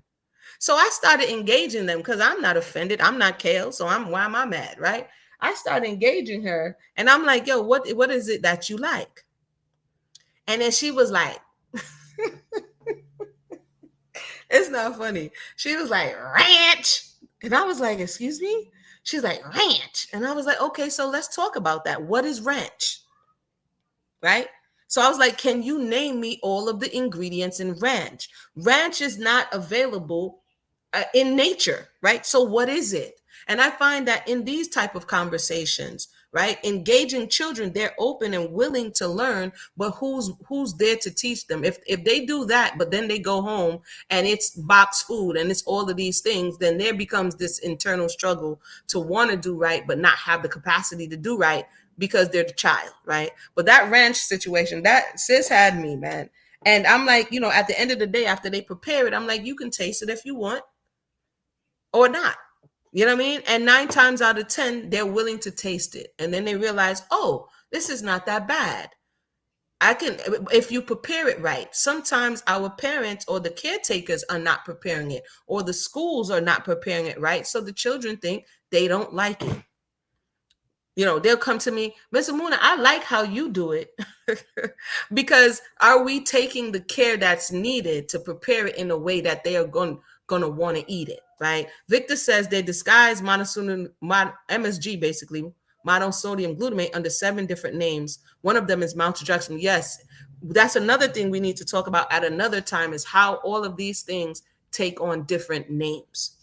So I started engaging them because I'm not offended. I'm not kale. So why am I mad, right? I started engaging her and I'm like, yo, what is it that you like? And then she was like, it's not funny. She was like, ranch. And I was like, excuse me? She's like, ranch. And I was like, okay, so let's talk about that. What is ranch? Right? So I was like, can you name me all of the ingredients in ranch? Ranch is not available in nature, right? So what is it? And I find that in these type of conversations, right, engaging children, they're open and willing to learn, but who's there to teach them? If they do that, but then they go home and it's box food and it's all of these things, then there becomes this internal struggle to want to do right, but not have the capacity to do right because they're the child, right? But that ranch situation, that sis had me, man. And I'm like, at the end of the day, after they prepare it, I'm like, you can taste it if you want or not. You know what I mean? And 9 times out of 10, they're willing to taste it. And then they realize, oh, this is not that bad. If you prepare it right. Sometimes our parents or the caretakers are not preparing it, or the schools are not preparing it right. So the children think they don't like it. They'll come to me, Mr. Muna, I like how you do it. Because are we taking the care that's needed to prepare it in a way that they are going to want to eat it, right? Victor says they disguise MSG, basically, monosodium glutamate, under 7 different names. One of them is maltodextrin. Yes, that's another thing we need to talk about at another time, is how all of these things take on different names,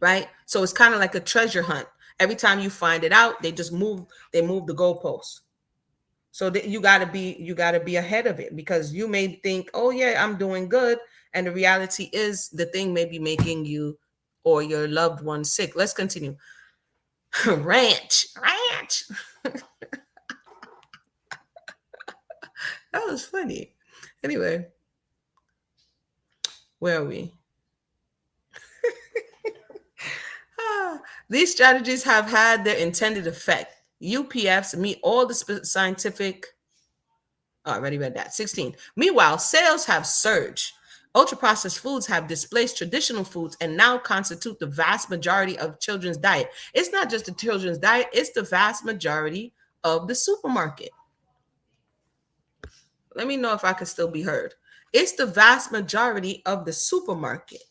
right? So it's kind of like a treasure hunt. Every time you find it out, they move the goalposts. So you got to be ahead of it, because you may think, oh yeah, I'm doing good, and the reality is the thing may be making you or your loved one sick. Let's continue. Ranch. That was funny. Anyway, where are we? These strategies have had their intended effect. UPFs meet all the scientific. Oh, I already read that. 16. Meanwhile, sales have surged. Ultra-processed foods have displaced traditional foods and now constitute the vast majority of children's diet. It's not just the children's diet, it's the vast majority of the supermarket. Let me know if I can still be heard. It's the vast majority of the supermarket.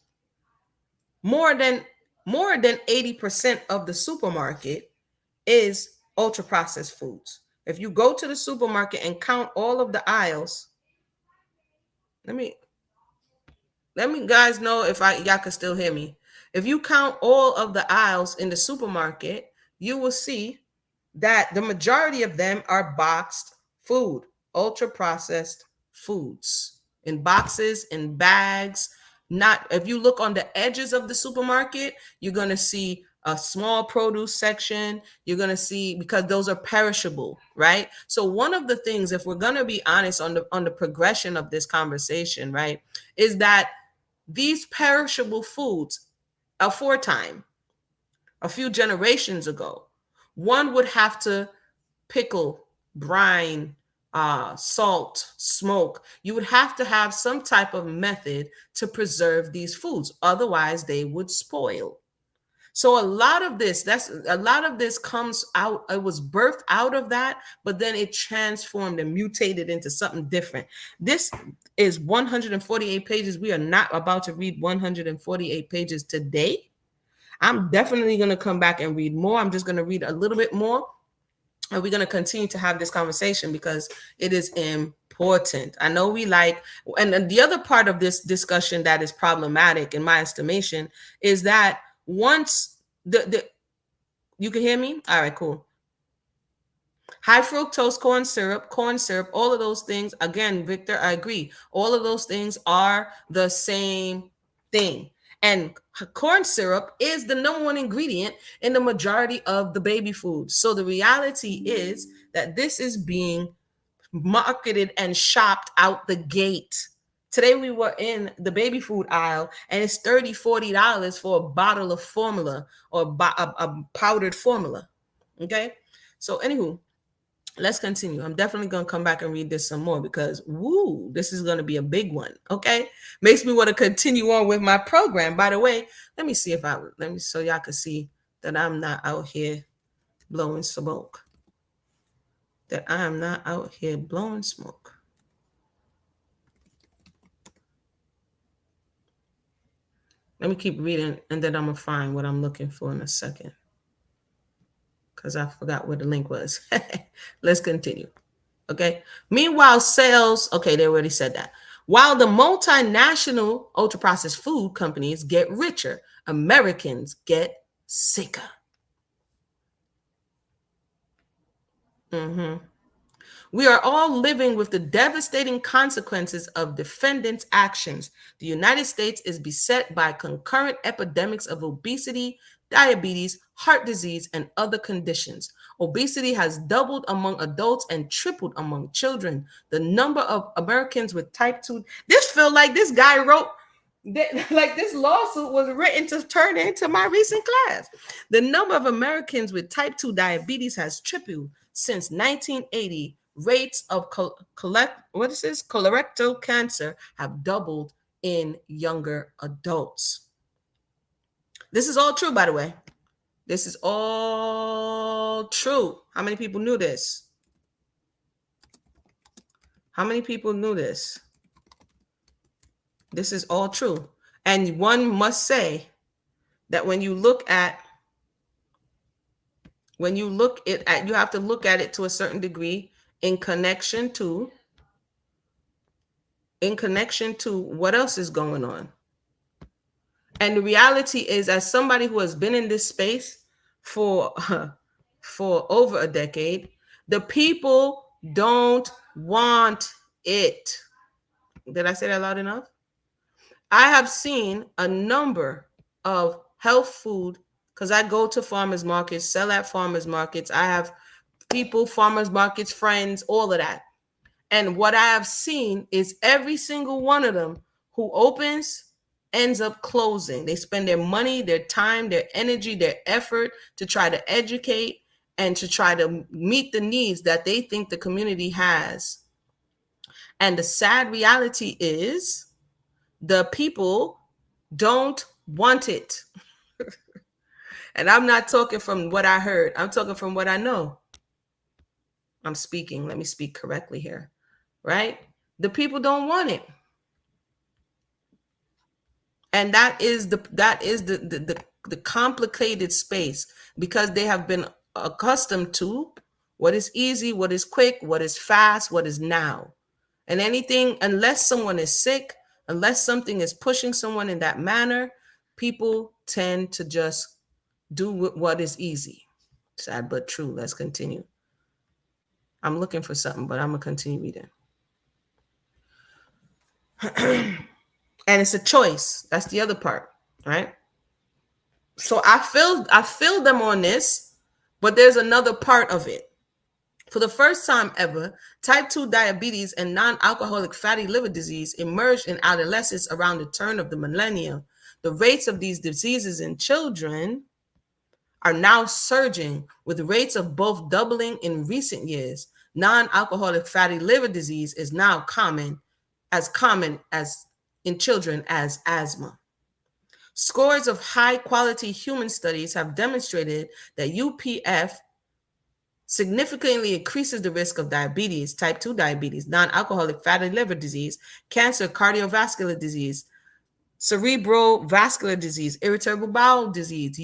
More than 80% of the supermarket is ultra processed foods. If you go to the supermarket and count all of the aisles, let me guys know if y'all can still hear me. If you count all of the aisles in the supermarket, you will see that the majority of them are boxed food, ultra processed foods in boxes, in bags. Not if you look on the edges of the supermarket, you're going to see a small produce section. You're going to see, because those are perishable, right? So one of the things, if we're going to be honest on the progression of this conversation, right, is that these perishable foods, aforetime, a few generations ago, one would have to pickle, brine, salt, smoke. You would have to have some type of method to preserve these foods. Otherwise, they would spoil. So a lot of this comes out. It was birthed out of that, but then it transformed and mutated into something different. This is 148 pages. We are not about to read 148 pages today. I'm definitely going to come back and read more. I'm just going to read a little bit more, and we're going to continue to have this conversation because it is important. I know we like, and the other part of this discussion that is problematic in my estimation is that once you can hear me? All right, cool. High fructose corn syrup, all of those things. Again, Victor, I agree. All of those things are the same thing. And corn syrup is the number one ingredient in the majority of the baby food. So the reality is that this is being marketed and shopped out the gate. Today we were in the baby food aisle and it's $30-$40 for a bottle of formula or a powdered formula. Okay. So anywho, let's continue. I'm definitely going to come back and read this some more because, woo, this is going to be a big one. Okay. Makes me want to continue on with my program. By the way, let me so y'all can see that I'm not out here blowing smoke. That I am not out here blowing smoke. Let me keep reading and then I'm going to find what I'm looking for in a second because I forgot where the link was. Let's continue. Okay. Meanwhile, sales, okay, they already said that. While the multinational ultra processed food companies get richer, Americans get sicker. We are all living with the devastating consequences of defendants' actions. The United States is beset by concurrent epidemics of obesity, diabetes, heart disease, and other conditions. Obesity has doubled among adults and tripled among children. The number of Americans with type 2, this feels like this guy wrote, like this lawsuit was written to turn into my recent class. The number of Americans with type 2 diabetes has tripled since 1980. Rates of colorectal cancer have doubled in younger adults. This is all true, by the way. This is all true. How many people knew this? How many people knew this? This is all true. And one must say that when you look at, you have to look at it to a certain degree in connection to what else is going on. And the reality is, as somebody who has been in this space for over a decade, the people don't want it. Did I say that loud enough? I have seen a number of health food, because I go to farmers markets, sell at farmers markets. I have people, farmers markets, friends, all of that. And what I have seen is every single one of them who opens ends up closing. They spend their money, their time, their energy, their effort to try to educate and to try to meet the needs that they think the community has. And the sad reality is the people don't want it. And I'm not talking from what I heard. I'm talking from what I know. I'm speaking. Let me speak correctly here, right? The people don't want it. And that is the complicated space, because they have been accustomed to what is easy, what is quick, what is fast, what is now. And anything, unless someone is sick, unless something is pushing someone in that manner, people tend to just do what is easy. Sad but true. Let's continue. I'm looking for something, but I'm gonna continue reading. And it's a choice. That's the other part, right? So I feel them on this, but there's another part of it. For the first time ever, type 2 diabetes and non-alcoholic fatty liver disease emerged in adolescents around the turn of the millennium. The rates of these diseases in children are now surging, with rates of both doubling in recent years. Non-alcoholic fatty liver disease is now common as in children as asthma. Scores of high-quality human studies have demonstrated that UPF significantly increases the risk of diabetes, type 2 diabetes, non-alcoholic fatty liver disease, cancer, cardiovascular disease, cerebrovascular disease, irritable bowel disease,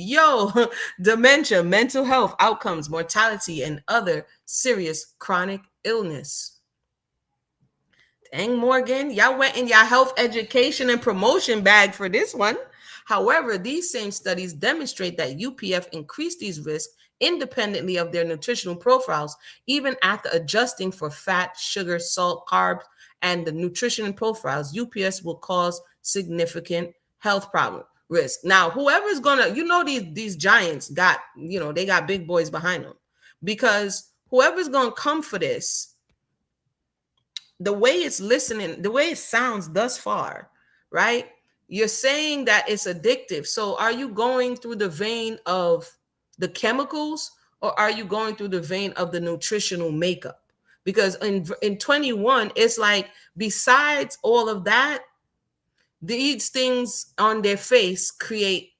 dementia, mental health outcomes, mortality, and other serious chronic illness. Dang, Morgan, y'all went in your health education and promotion bag for this one. However, these same studies demonstrate that UPF increase these risks independently of their nutritional profiles, even after adjusting for fat, sugar, salt, carbs, and the nutrition profiles. UPS will cause significant health problem risk. Now, whoever's gonna, these giants got, they got big boys behind them, because whoever's gonna come for this, the way it's listening, the way it sounds thus far, right? You're saying that it's addictive. So are you going through the vein of the chemicals, or are you going through the vein of the nutritional makeup? Because in 21, it's like, besides all of that, these things on their face create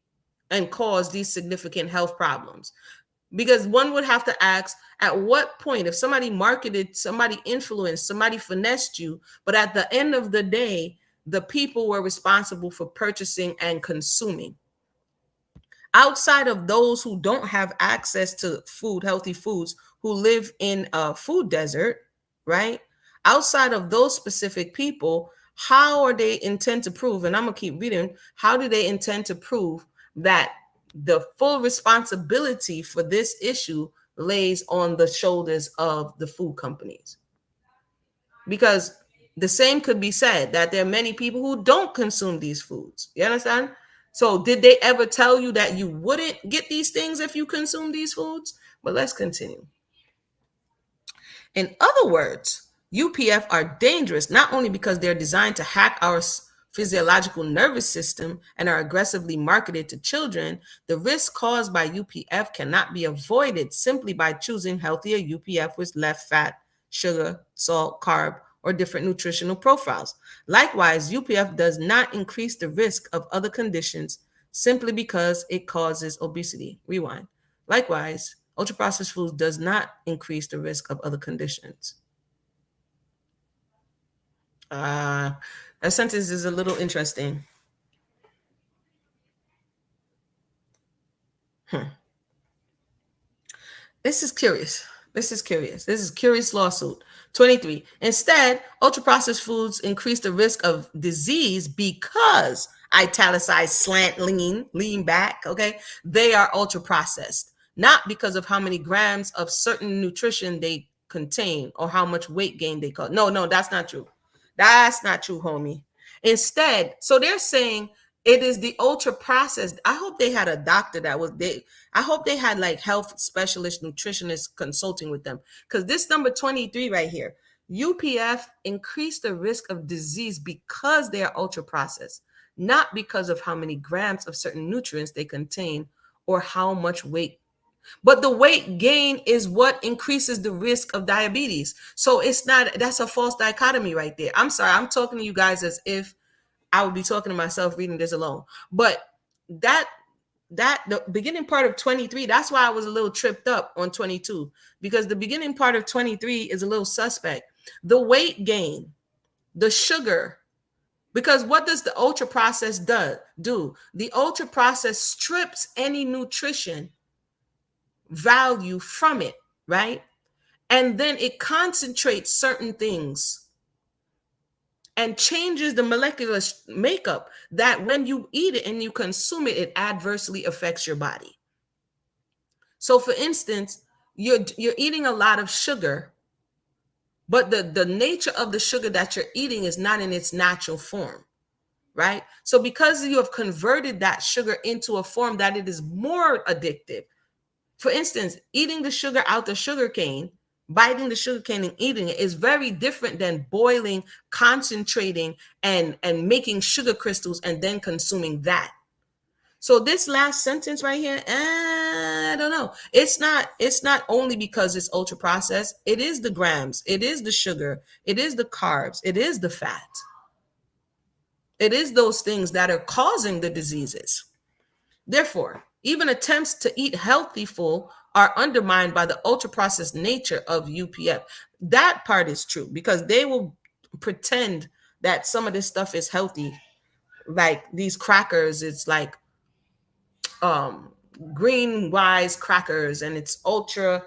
and cause these significant health problems. Because one would have to ask, at what point, if somebody marketed, somebody influenced, somebody finessed you, but at the end of the day, the people were responsible for purchasing and consuming. Outside of those who don't have access to food, healthy foods, who live in a food desert, right? Outside of those specific people, how are they intend to prove, and I'm going to keep reading, how do they intend to prove that the full responsibility for this issue lays on the shoulders of the food companies? Because the same could be said that there are many people who don't consume these foods. You understand? So did they ever tell you that you wouldn't get these things if you consume these foods? But let's continue. In other words, UPF are dangerous not only because they're designed to hack our physiological nervous system and are aggressively marketed to children. The risk caused by UPF cannot be avoided simply by choosing healthier UPF with less fat, sugar, salt, carb, or different nutritional profiles. Likewise, UPF does not increase the risk of other conditions simply because it causes obesity. Rewind. Likewise, ultra-processed foods does not increase the risk of other conditions. That sentence is a little interesting. This is curious. This is curious lawsuit. 23. Instead, ultra-processed foods increase the risk of disease because, italicized, slant, lean back, okay? They are ultra-processed, not because of how many grams of certain nutrition they contain or how much weight gain they cause. No, that's not true. That's not true, homie. Instead, so they're saying it is the ultra processed. I hope they had a doctor that was they. I hope they had like health specialist, nutritionist consulting with them, because this number 23 right here, UPF increase the risk of disease because they are ultra processed, not because of how many grams of certain nutrients they contain or how much weight. But the weight gain is what increases the risk of diabetes. So it's not, that's a false dichotomy right there. I'm sorry, I'm talking to you guys as if I would be talking to myself reading this alone. But that the beginning part of 23, that's why I was a little tripped up on 22, because the beginning part of 23 is a little suspect. The weight gain the sugar. Because what does the ultra process do? The ultra process strips any nutrition value from it, right? And then it concentrates certain things and changes the molecular makeup that when you eat it and you consume it, it adversely affects your body. So for instance, you're eating a lot of sugar, but the nature of the sugar that you're eating is not in its natural form, right? So because you have converted that sugar into a form that it is more addictive. For instance, eating the sugar out the sugar cane, biting the sugar cane and eating it is very different than boiling, concentrating, and making sugar crystals and then consuming that. So this last sentence right here, I don't know. It's not only because it's ultra processed. It is the grams, it is the sugar, it is the carbs, it is the fat. It is those things that are causing the diseases. Therefore, even attempts to eat healthy full are undermined by the ultra processed nature of UPF. That part is true because they will pretend that some of this stuff is healthy. Like these crackers, it's like green wise crackers and it's ultra,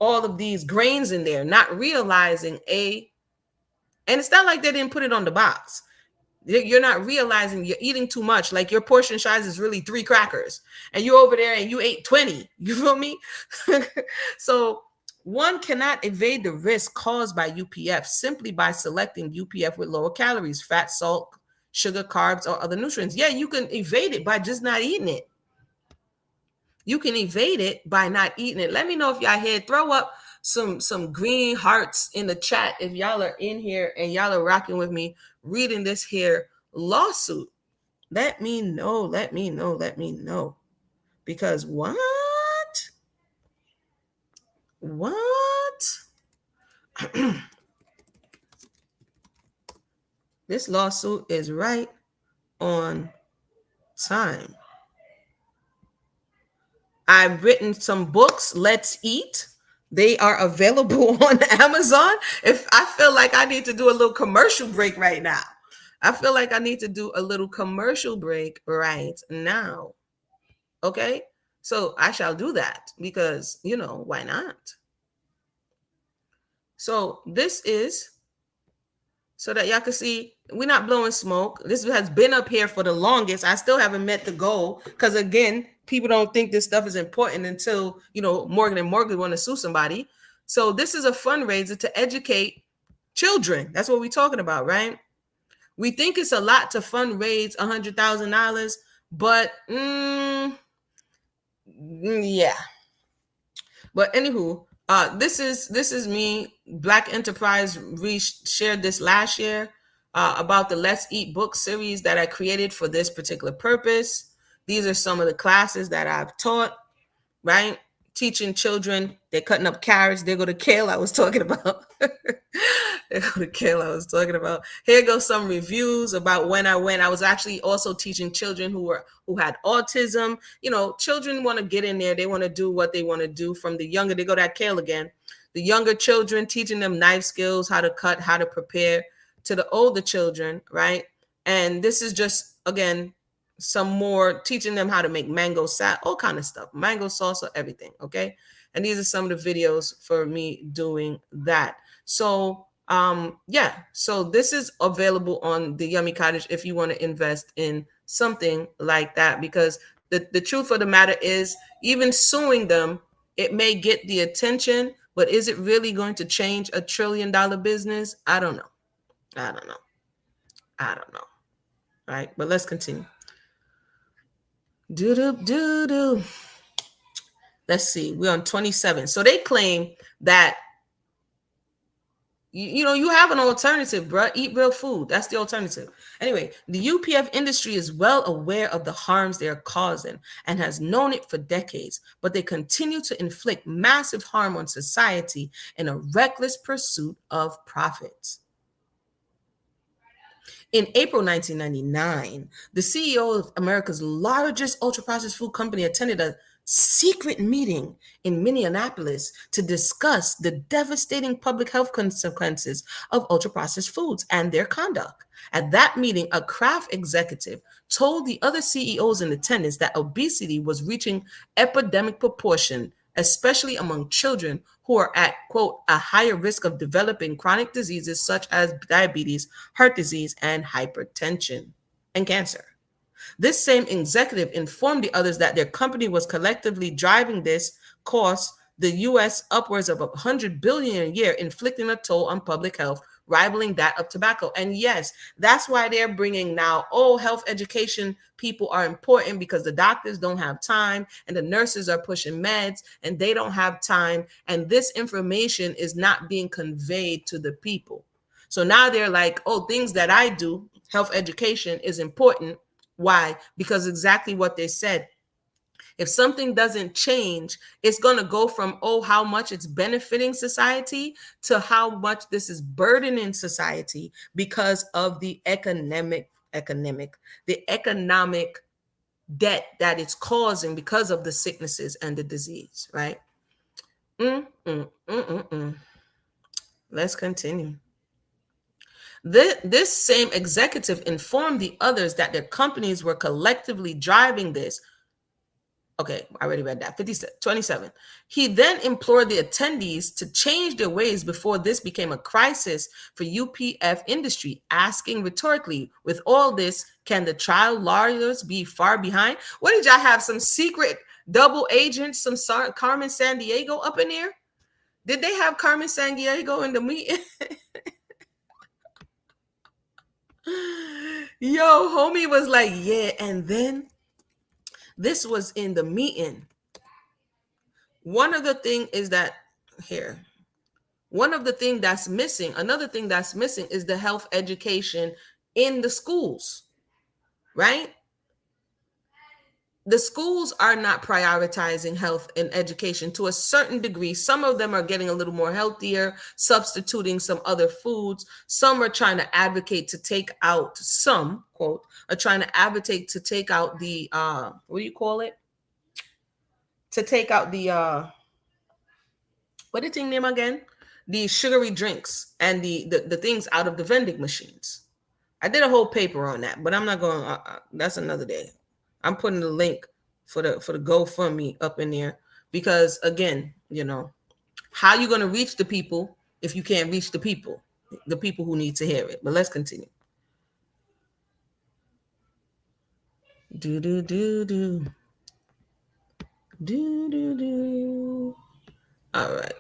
all of these grains in there, not realizing and it's not like they didn't put it on the box. You're not realizing you're eating too much. Like your portion size is really 3 crackers and you're over there and you ate 20. You feel me? So one cannot evade the risk caused by UPF simply by selecting UPF with lower calories, fat, salt, sugar, carbs, or other nutrients. Yeah, you can evade it by just not eating it. You can evade it by not eating it. Let me know if y'all here. Throw up some green hearts in the chat if y'all are in here and y'all are rocking with me reading this here lawsuit. Let me know. Because what? This lawsuit is right on time. I've written some books. Let's eat. They are available on Amazon. If I feel like I need to do a little commercial break right now. Okay. So I shall do that because, why not? So this is so that y'all can see we're not blowing smoke. This has been up here for the longest. I still haven't met the goal because, again, people don't think this stuff is important until, Morgan & Morgan want to sue somebody. So this is a fundraiser to educate children. That's what we're talking about, right? We think it's a lot to fundraise $100,000, but yeah. But anywho, this is me. Black Enterprise shared this last year about the Let's Eat book series that I created for this particular purpose. These are some of the classes that I've taught, right? Teaching children, they're cutting up carrots. There go the kale I was talking about. Here goes some reviews about when I went. I was actually also teaching children who had autism. Children want to get in there. They want to do what they want to do. From the younger, they go that kale again. The younger children, teaching them knife skills, how to cut, how to prepare, to the older children, right? And this is just, again, some more teaching them how to make mango salad, all kind of stuff, mango salsa, everything. Okay. And these are some of the videos for me doing that. So, so this is available on the Yummy Cottage if you want to invest in something like that, because the truth of the matter is, even suing them, it may get the attention, but is it really going to change $1 trillion business? I don't know. All right. But let's continue. Let's see. We're on 27. So they claim that, you have an alternative, bro. Eat real food. That's the alternative. Anyway, the UPF industry is well aware of the harms they are causing and has known it for decades, but they continue to inflict massive harm on society in a reckless pursuit of profits. In April 1999, the CEO of America's largest ultra-processed food company attended a secret meeting in Minneapolis to discuss the devastating public health consequences of ultra processed foods and their conduct. At that meeting, a Kraft executive told the other CEOs in attendance that obesity was reaching epidemic proportion, especially among children who are at, quote, a higher risk of developing chronic diseases such as diabetes, heart disease, and hypertension, and cancer. This same executive informed the others that their company was collectively driving this cost the US upwards of 100 billion a year, inflicting a toll on public health rivaling that of tobacco. And yes, that's why they're bringing now, oh, health education people are important because the doctors don't have time and the nurses are pushing meds and they don't have time, and this information is not being conveyed to the people. So now they're like, oh, things that I do, health education is important. Why? Because exactly what they said. If something doesn't change, it's going to go from, oh, how much it's benefiting society to how much this is burdening society because of the economic debt that it's causing because of the sicknesses and the disease, right? Let's continue. This same executive informed the others that their companies were collectively driving this. Okay, I already read that. 27. He then implored the attendees to change their ways before this became a crisis for UPF industry, asking rhetorically, with all this, can the child lawyers be far behind? What did y'all have? Some secret double agents, some Carmen Sandiego up in there? Did they have Carmen Sandiego in the meeting? Yo, homie was like, yeah, and then this was in the meeting. One of the thing is that here, one of the thing that's missing, another thing that's missing is the health education in the schools, right? The schools are not prioritizing health and education to a certain degree. Some of them are getting a little more healthier, substituting some other foods. Some are trying to advocate to take out, some, quote, are trying to advocate to take out the, what do you call it? To take out the, what did the name again? The sugary drinks and the things out of the vending machines. I did a whole paper on that, but I'm not going. That's another day. I'm putting the link for the GoFundMe up in there because again, you know, how you going to reach the people if you can't reach the people who need to hear it. But let's continue. Do do do do do do do. All right.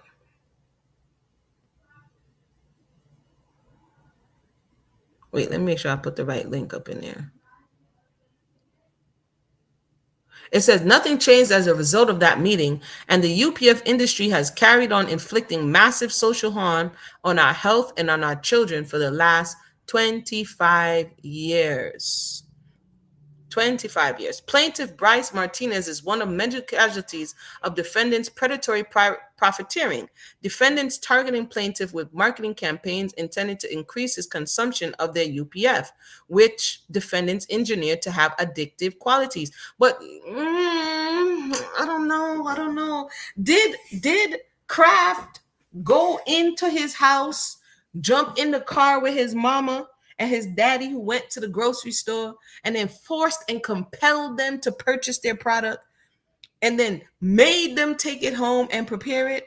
Wait, let me make sure I put the right link up in there. It says nothing changed as a result of that meeting, and the UPF industry has carried on inflicting massive social harm on our health and on our children for the last 25 years. 25 years. Plaintiff Bryce Martinez is one of many casualties of defendants' predatory profiteering. Defendants targeting plaintiff with marketing campaigns intended to increase his consumption of their UPF, which defendants engineered to have addictive qualities. But I don't know. Did Kraft go into his house, jump in the car with his mama and his daddy who went to the grocery store and then forced and compelled them to purchase their product and then made them take it home and prepare it?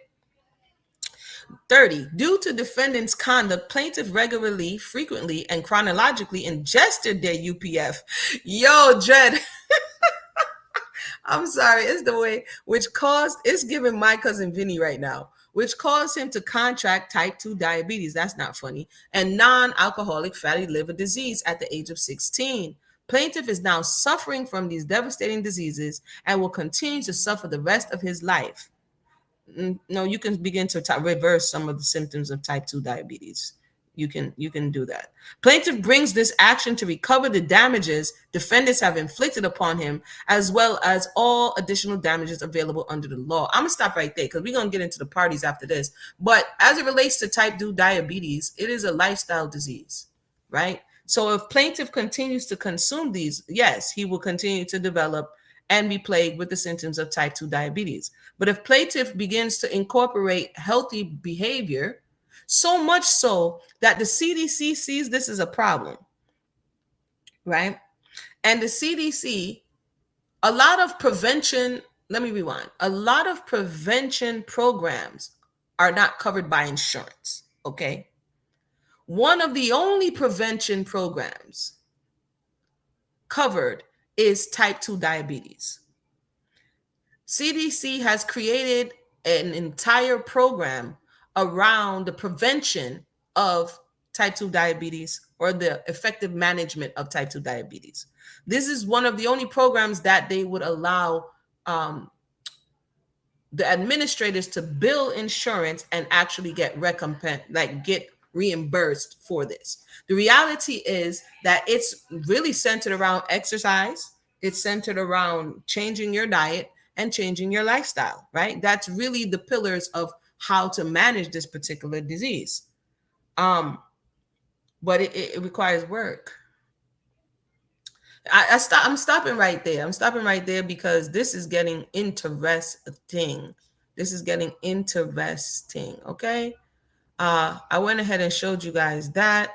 30. Due to defendant's conduct, plaintiff regularly, frequently, and chronologically ingested their UPF. Yo, Jed. I'm sorry, it's the way, which caused, it's giving my cousin Vinny right now, which caused him to contract type 2 diabetes, that's not funny, and non-alcoholic fatty liver disease at the age of 16. Plaintiff is now suffering from these devastating diseases and will continue to suffer the rest of his life. No, you can begin to reverse some of the symptoms of type 2 diabetes. You can do that. Plaintiff brings this action to recover the damages defendants have inflicted upon him, as well as all additional damages available under the law. I'm gonna stop right there because we're gonna get into the parties after this. But as it relates to type 2 diabetes, it is a lifestyle disease, right? So if plaintiff continues to consume these, yes, he will continue to develop and be plagued with the symptoms of type 2 diabetes. But if plaintiff begins to incorporate healthy behavior, so much so that the CDC sees this as a problem, right? And the CDC, a lot of prevention, let me rewind, a lot of prevention programs are not covered by insurance, okay? One of the only prevention programs covered is type 2 diabetes. CDC has created an entire program around the prevention of type 2 diabetes or the effective management of type 2 diabetes. This is one of the only programs that they would allow the administrators to bill insurance and actually get recompense, like get reimbursed for this. The reality is that it's really centered around exercise. It's centered around changing your diet and changing your lifestyle, right? That's really the pillars of how to manage this particular disease. But it requires work. I'm stopping right there. I'm stopping right there because this is getting interesting. This is getting interesting. Okay. I went ahead and showed you guys that.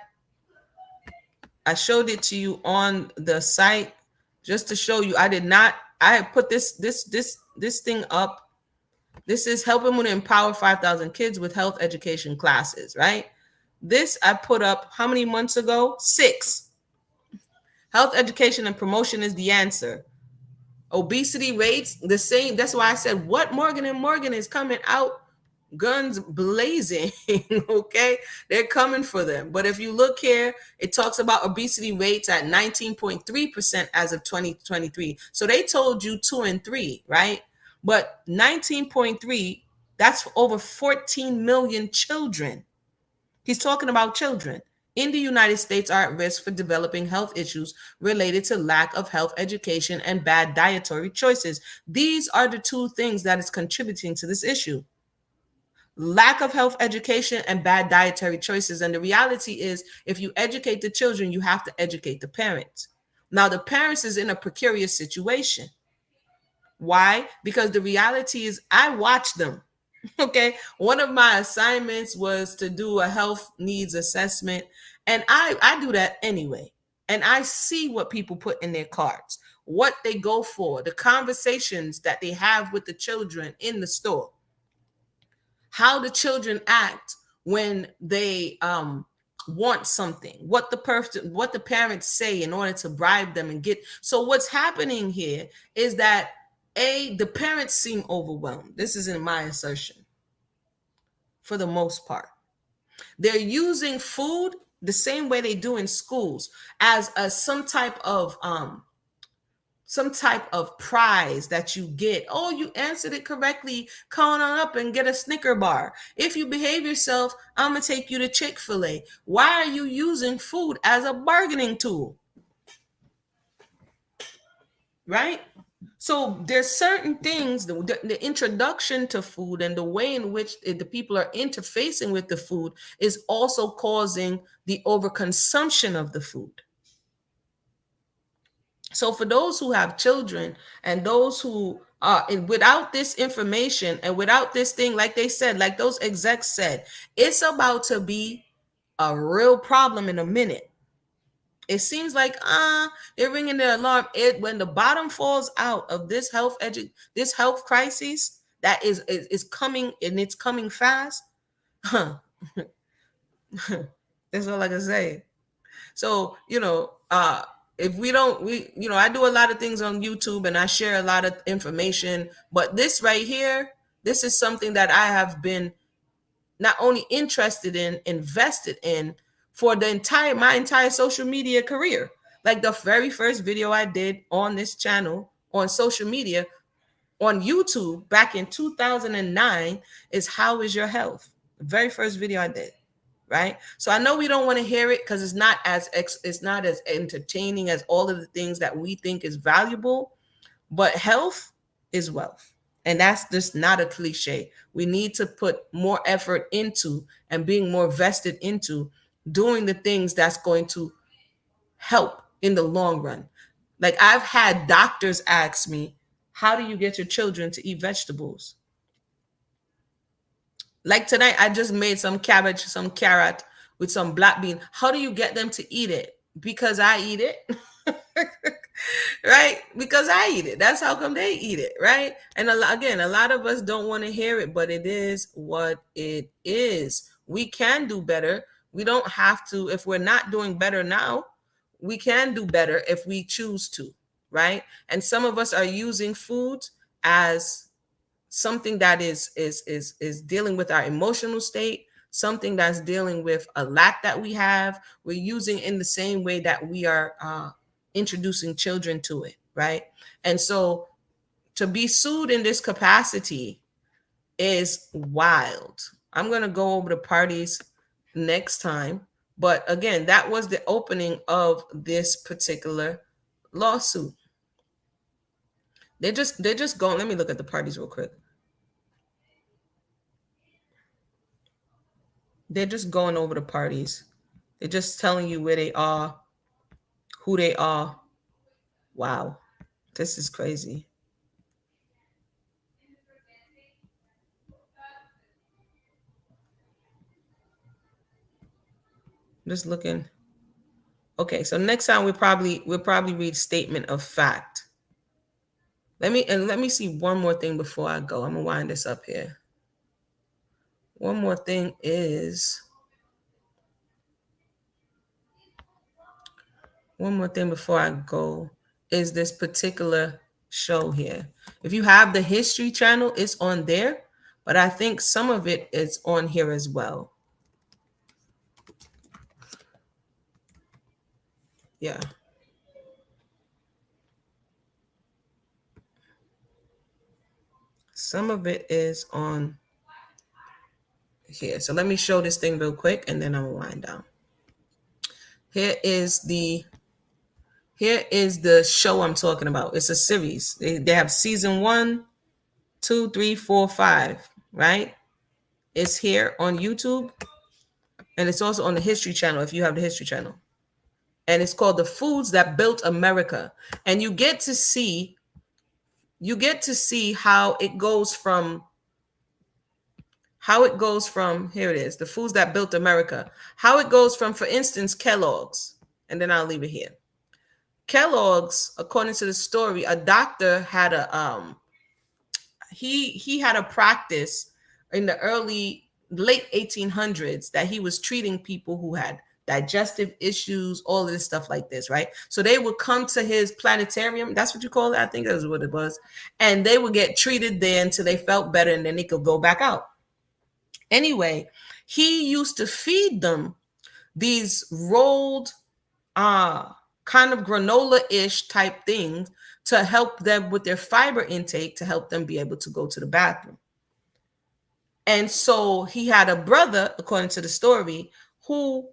I showed it to you on the site just to show you. I put this thing up. This is helping to empower 5,000 kids with health education classes, right? This I put up how many months ago? 6. Health education and promotion is the answer. Obesity rates, the same. That's why I said what Morgan and Morgan is coming out, guns blazing. Okay, they're coming for them. But if you look here, it talks about obesity rates at 19.3% as of 2023. So they told you 2 and 3, right? But 19.3, that's over 14 million children. He's talking about children in the United States are at risk for developing health issues related to lack of health education and bad dietary choices. These are the 2 things that is contributing to this issue. Lack of health education and bad dietary choices. And the reality is, if you educate the children, you have to educate the parents. Now, the parents is in a precarious situation. Why? Because the reality is I watch them. Okay. One of my assignments was to do a health needs assessment. And I do that anyway. And I see what people put in their carts, what they go for, the conversations that they have with the children in the store, how the children act when they want something, what the parents say in order to bribe them and get. So what's happening here is that the parents seem overwhelmed. This isn't my assertion. For the most part, they're using food the same way they do in schools as some type of prize that you get. Oh, you answered it correctly. Come on up and get a Snicker bar. If you behave yourself, I'm gonna take you to Chick-fil-A. Why are you using food as a bargaining tool? Right? So there's certain things, the introduction to food and the way in which the people are interfacing with the food is also causing the overconsumption of the food. So for those who have children and those who are without this information and without this thing, like they said, like those execs said, it's about to be a real problem in a minute. It seems like they're ringing their alarm. When the bottom falls out of this health crisis that is coming, and it's coming fast. That's all I can say. So if we don't, I do a lot of things on YouTube and I share a lot of information, but this right here, this is something that I have been not only interested in, invested in for my entire social media career. Like the very first video I did on this channel on social media, on YouTube back in 2009 is How Is Your Health? The very first video I did, right? So I know we don't want to hear it because it's not as entertaining as all of the things that we think is valuable, but health is wealth. And that's just not a cliche. We need to put more effort into and being more vested into doing the things that's going to help in the long run. Like I've had doctors ask me, How do you get your children to eat vegetables? Like tonight, I just made some cabbage, some carrot with some black bean. How do you get them to eat it? Because I eat it. Right? Because I eat it. That's how come they eat it, right? And again, a lot of us don't want to hear it, but it is what it is. We can do better. We don't have to, if we're not doing better now, we can do better if we choose to, right? And some of us are using food as something that is dealing with our emotional state, something that's dealing with a lack that we have. We're using in the same way that we are introducing children to it, right? And so to be sued in this capacity is wild. I'm going to go over the parties next time, but again, that was the opening of this particular lawsuit. They're just going. Let me look at the parties real quick. They're just going over the parties. They're just telling you where they are, who they are. Wow, this is crazy. Just looking. Okay, so next time we'll probably read statement of fact. Let me see one more thing before I go. I'm gonna wind this up here. One more thing is one more thing before I go is this particular show here. If you have the History Channel, it's on there, but I think some of it is on here as well. Yeah. Some of it is on here. So let me show this thing real quick and then I'll wind down. Here is the show I'm talking about. It's a series. They have season 1, 2, 3, 4, 5, right? It's here on YouTube. And it's also on the History Channel if you have the History Channel. And it's called The Foods That Built America. And you get to see how it goes from here it is, The Foods That Built America. How it goes from, for instance, Kellogg's. And then I'll leave it here. Kellogg's, according to the story, a doctor had he had a practice in the late 1800s that he was treating people who had digestive issues, all of this stuff like this, right? So they would come to his planetarium. That's what you call it. I think that's what it was. And they would get treated there until they felt better and then they could go back out. Anyway, he used to feed them these rolled kind of granola-ish type things to help them with their fiber intake, to help them be able to go to the bathroom. And so he had a brother, according to the story, who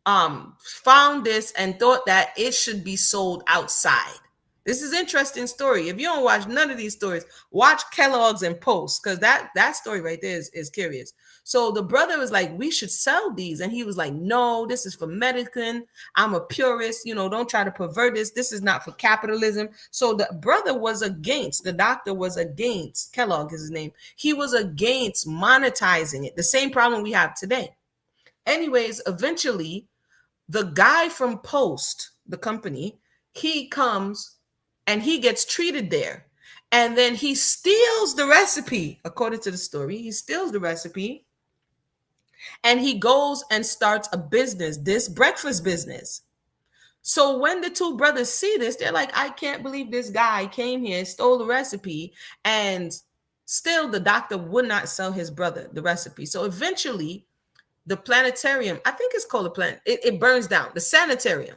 found this and thought that it should be sold outside. This is an interesting story. If you don't watch none of these stories, watch Kellogg's and Post, because that story right there is curious. So the brother was like, we should sell these. And he was like, no, this is for medicine. I'm a purist. Don't try to pervert this. This is not for capitalism. So the brother was against, the doctor was against, Kellogg is his name. He was against monetizing it. The same problem we have today. Anyways, eventually, the guy from Post, the company, he comes and he gets treated there. And then he steals the recipe, according to the story. He steals the recipe and he goes and starts a business, this breakfast business. So when the two brothers see this, they're like, I can't believe this guy came here, stole the recipe, and still the doctor would not sell his brother the recipe. So eventually, the planetarium, I think it's called a planet, it burns down. The sanitarium,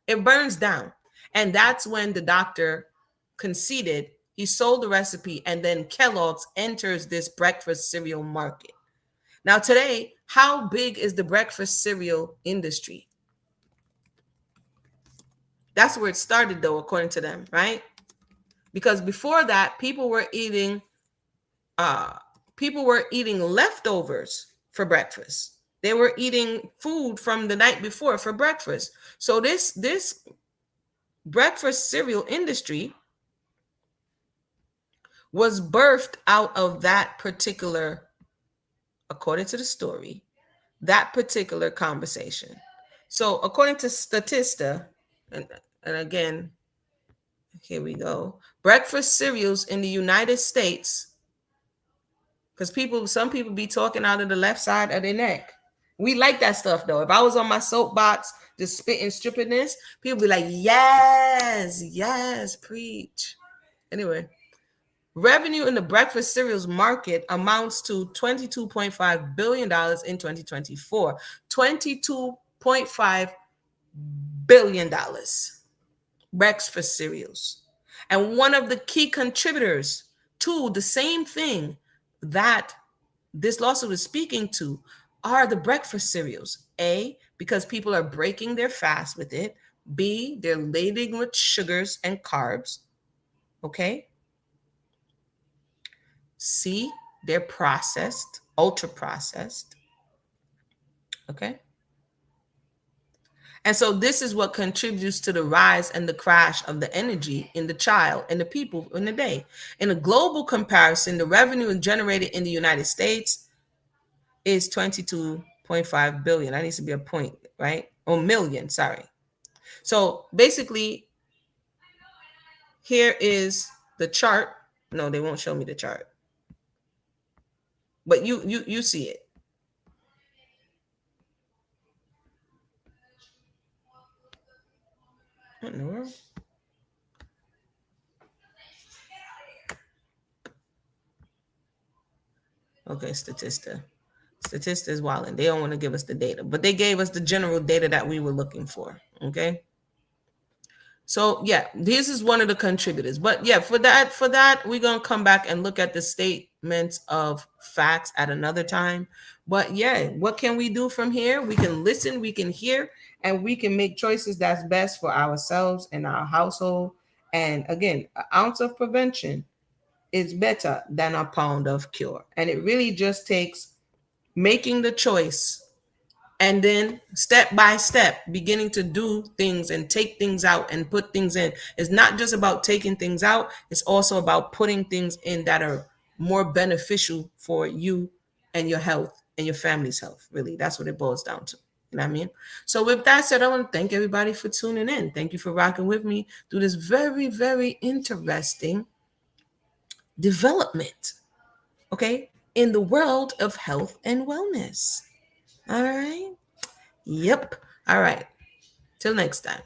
it burns down. And that's when the doctor conceded. He sold the recipe, and then Kellogg's enters this breakfast cereal market. Now today, how big is the breakfast cereal industry? That's where it started, though, according to them, right? Because before that, people were eating leftovers for breakfast. They were eating food from the night before for breakfast. So this breakfast cereal industry was birthed out of that particular, according to the story, that particular conversation. So according to Statista, and again, here we go. Breakfast cereals in the United States, because some people be talking out of the left side of their neck. We like that stuff though. If I was on my soapbox just spitting stupidness, people be like, yes, yes, preach. Anyway, revenue in the breakfast cereals market amounts to $22.5 billion in 2024. $22.5 billion breakfast cereals. And one of the key contributors to the same thing that this lawsuit is speaking to are the breakfast cereals. A, because people are breaking their fast with it. B, they're laden with sugars and carbs. Okay. C, they're processed, ultra processed. Okay. And so this is what contributes to the rise and the crash of the energy in the child and the people in the day. In a global comparison, the revenue generated in the United States is 22.5 billion. That needs to be a point, right? Or million, sorry. So basically, here is the chart. No, they won't show me the chart. But you see it. What in the world? Okay, Statista. Statista is wilding. They don't want to give us the data, but they gave us the general data that we were looking for. Okay. So yeah, this is one of the contributors. But yeah, for that, we're gonna come back and look at the statements of facts at another time. But yeah, what can we do from here? We can listen, we can hear, and we can make choices that's best for ourselves and our household. And again, an ounce of prevention is better than a pound of cure. And it really just takes making the choice and then step by step beginning to do things and take things out and put things in. It's not just about taking things out, it's also about putting things in that are more beneficial for you and your health and your family's health. Really, that's what it boils down to. You know what I mean? So with that said, I want to thank everybody for tuning in. Thank you for rocking with me through this very, very interesting development, okay, in the world of health and wellness. All right. Yep. All right. Till next time.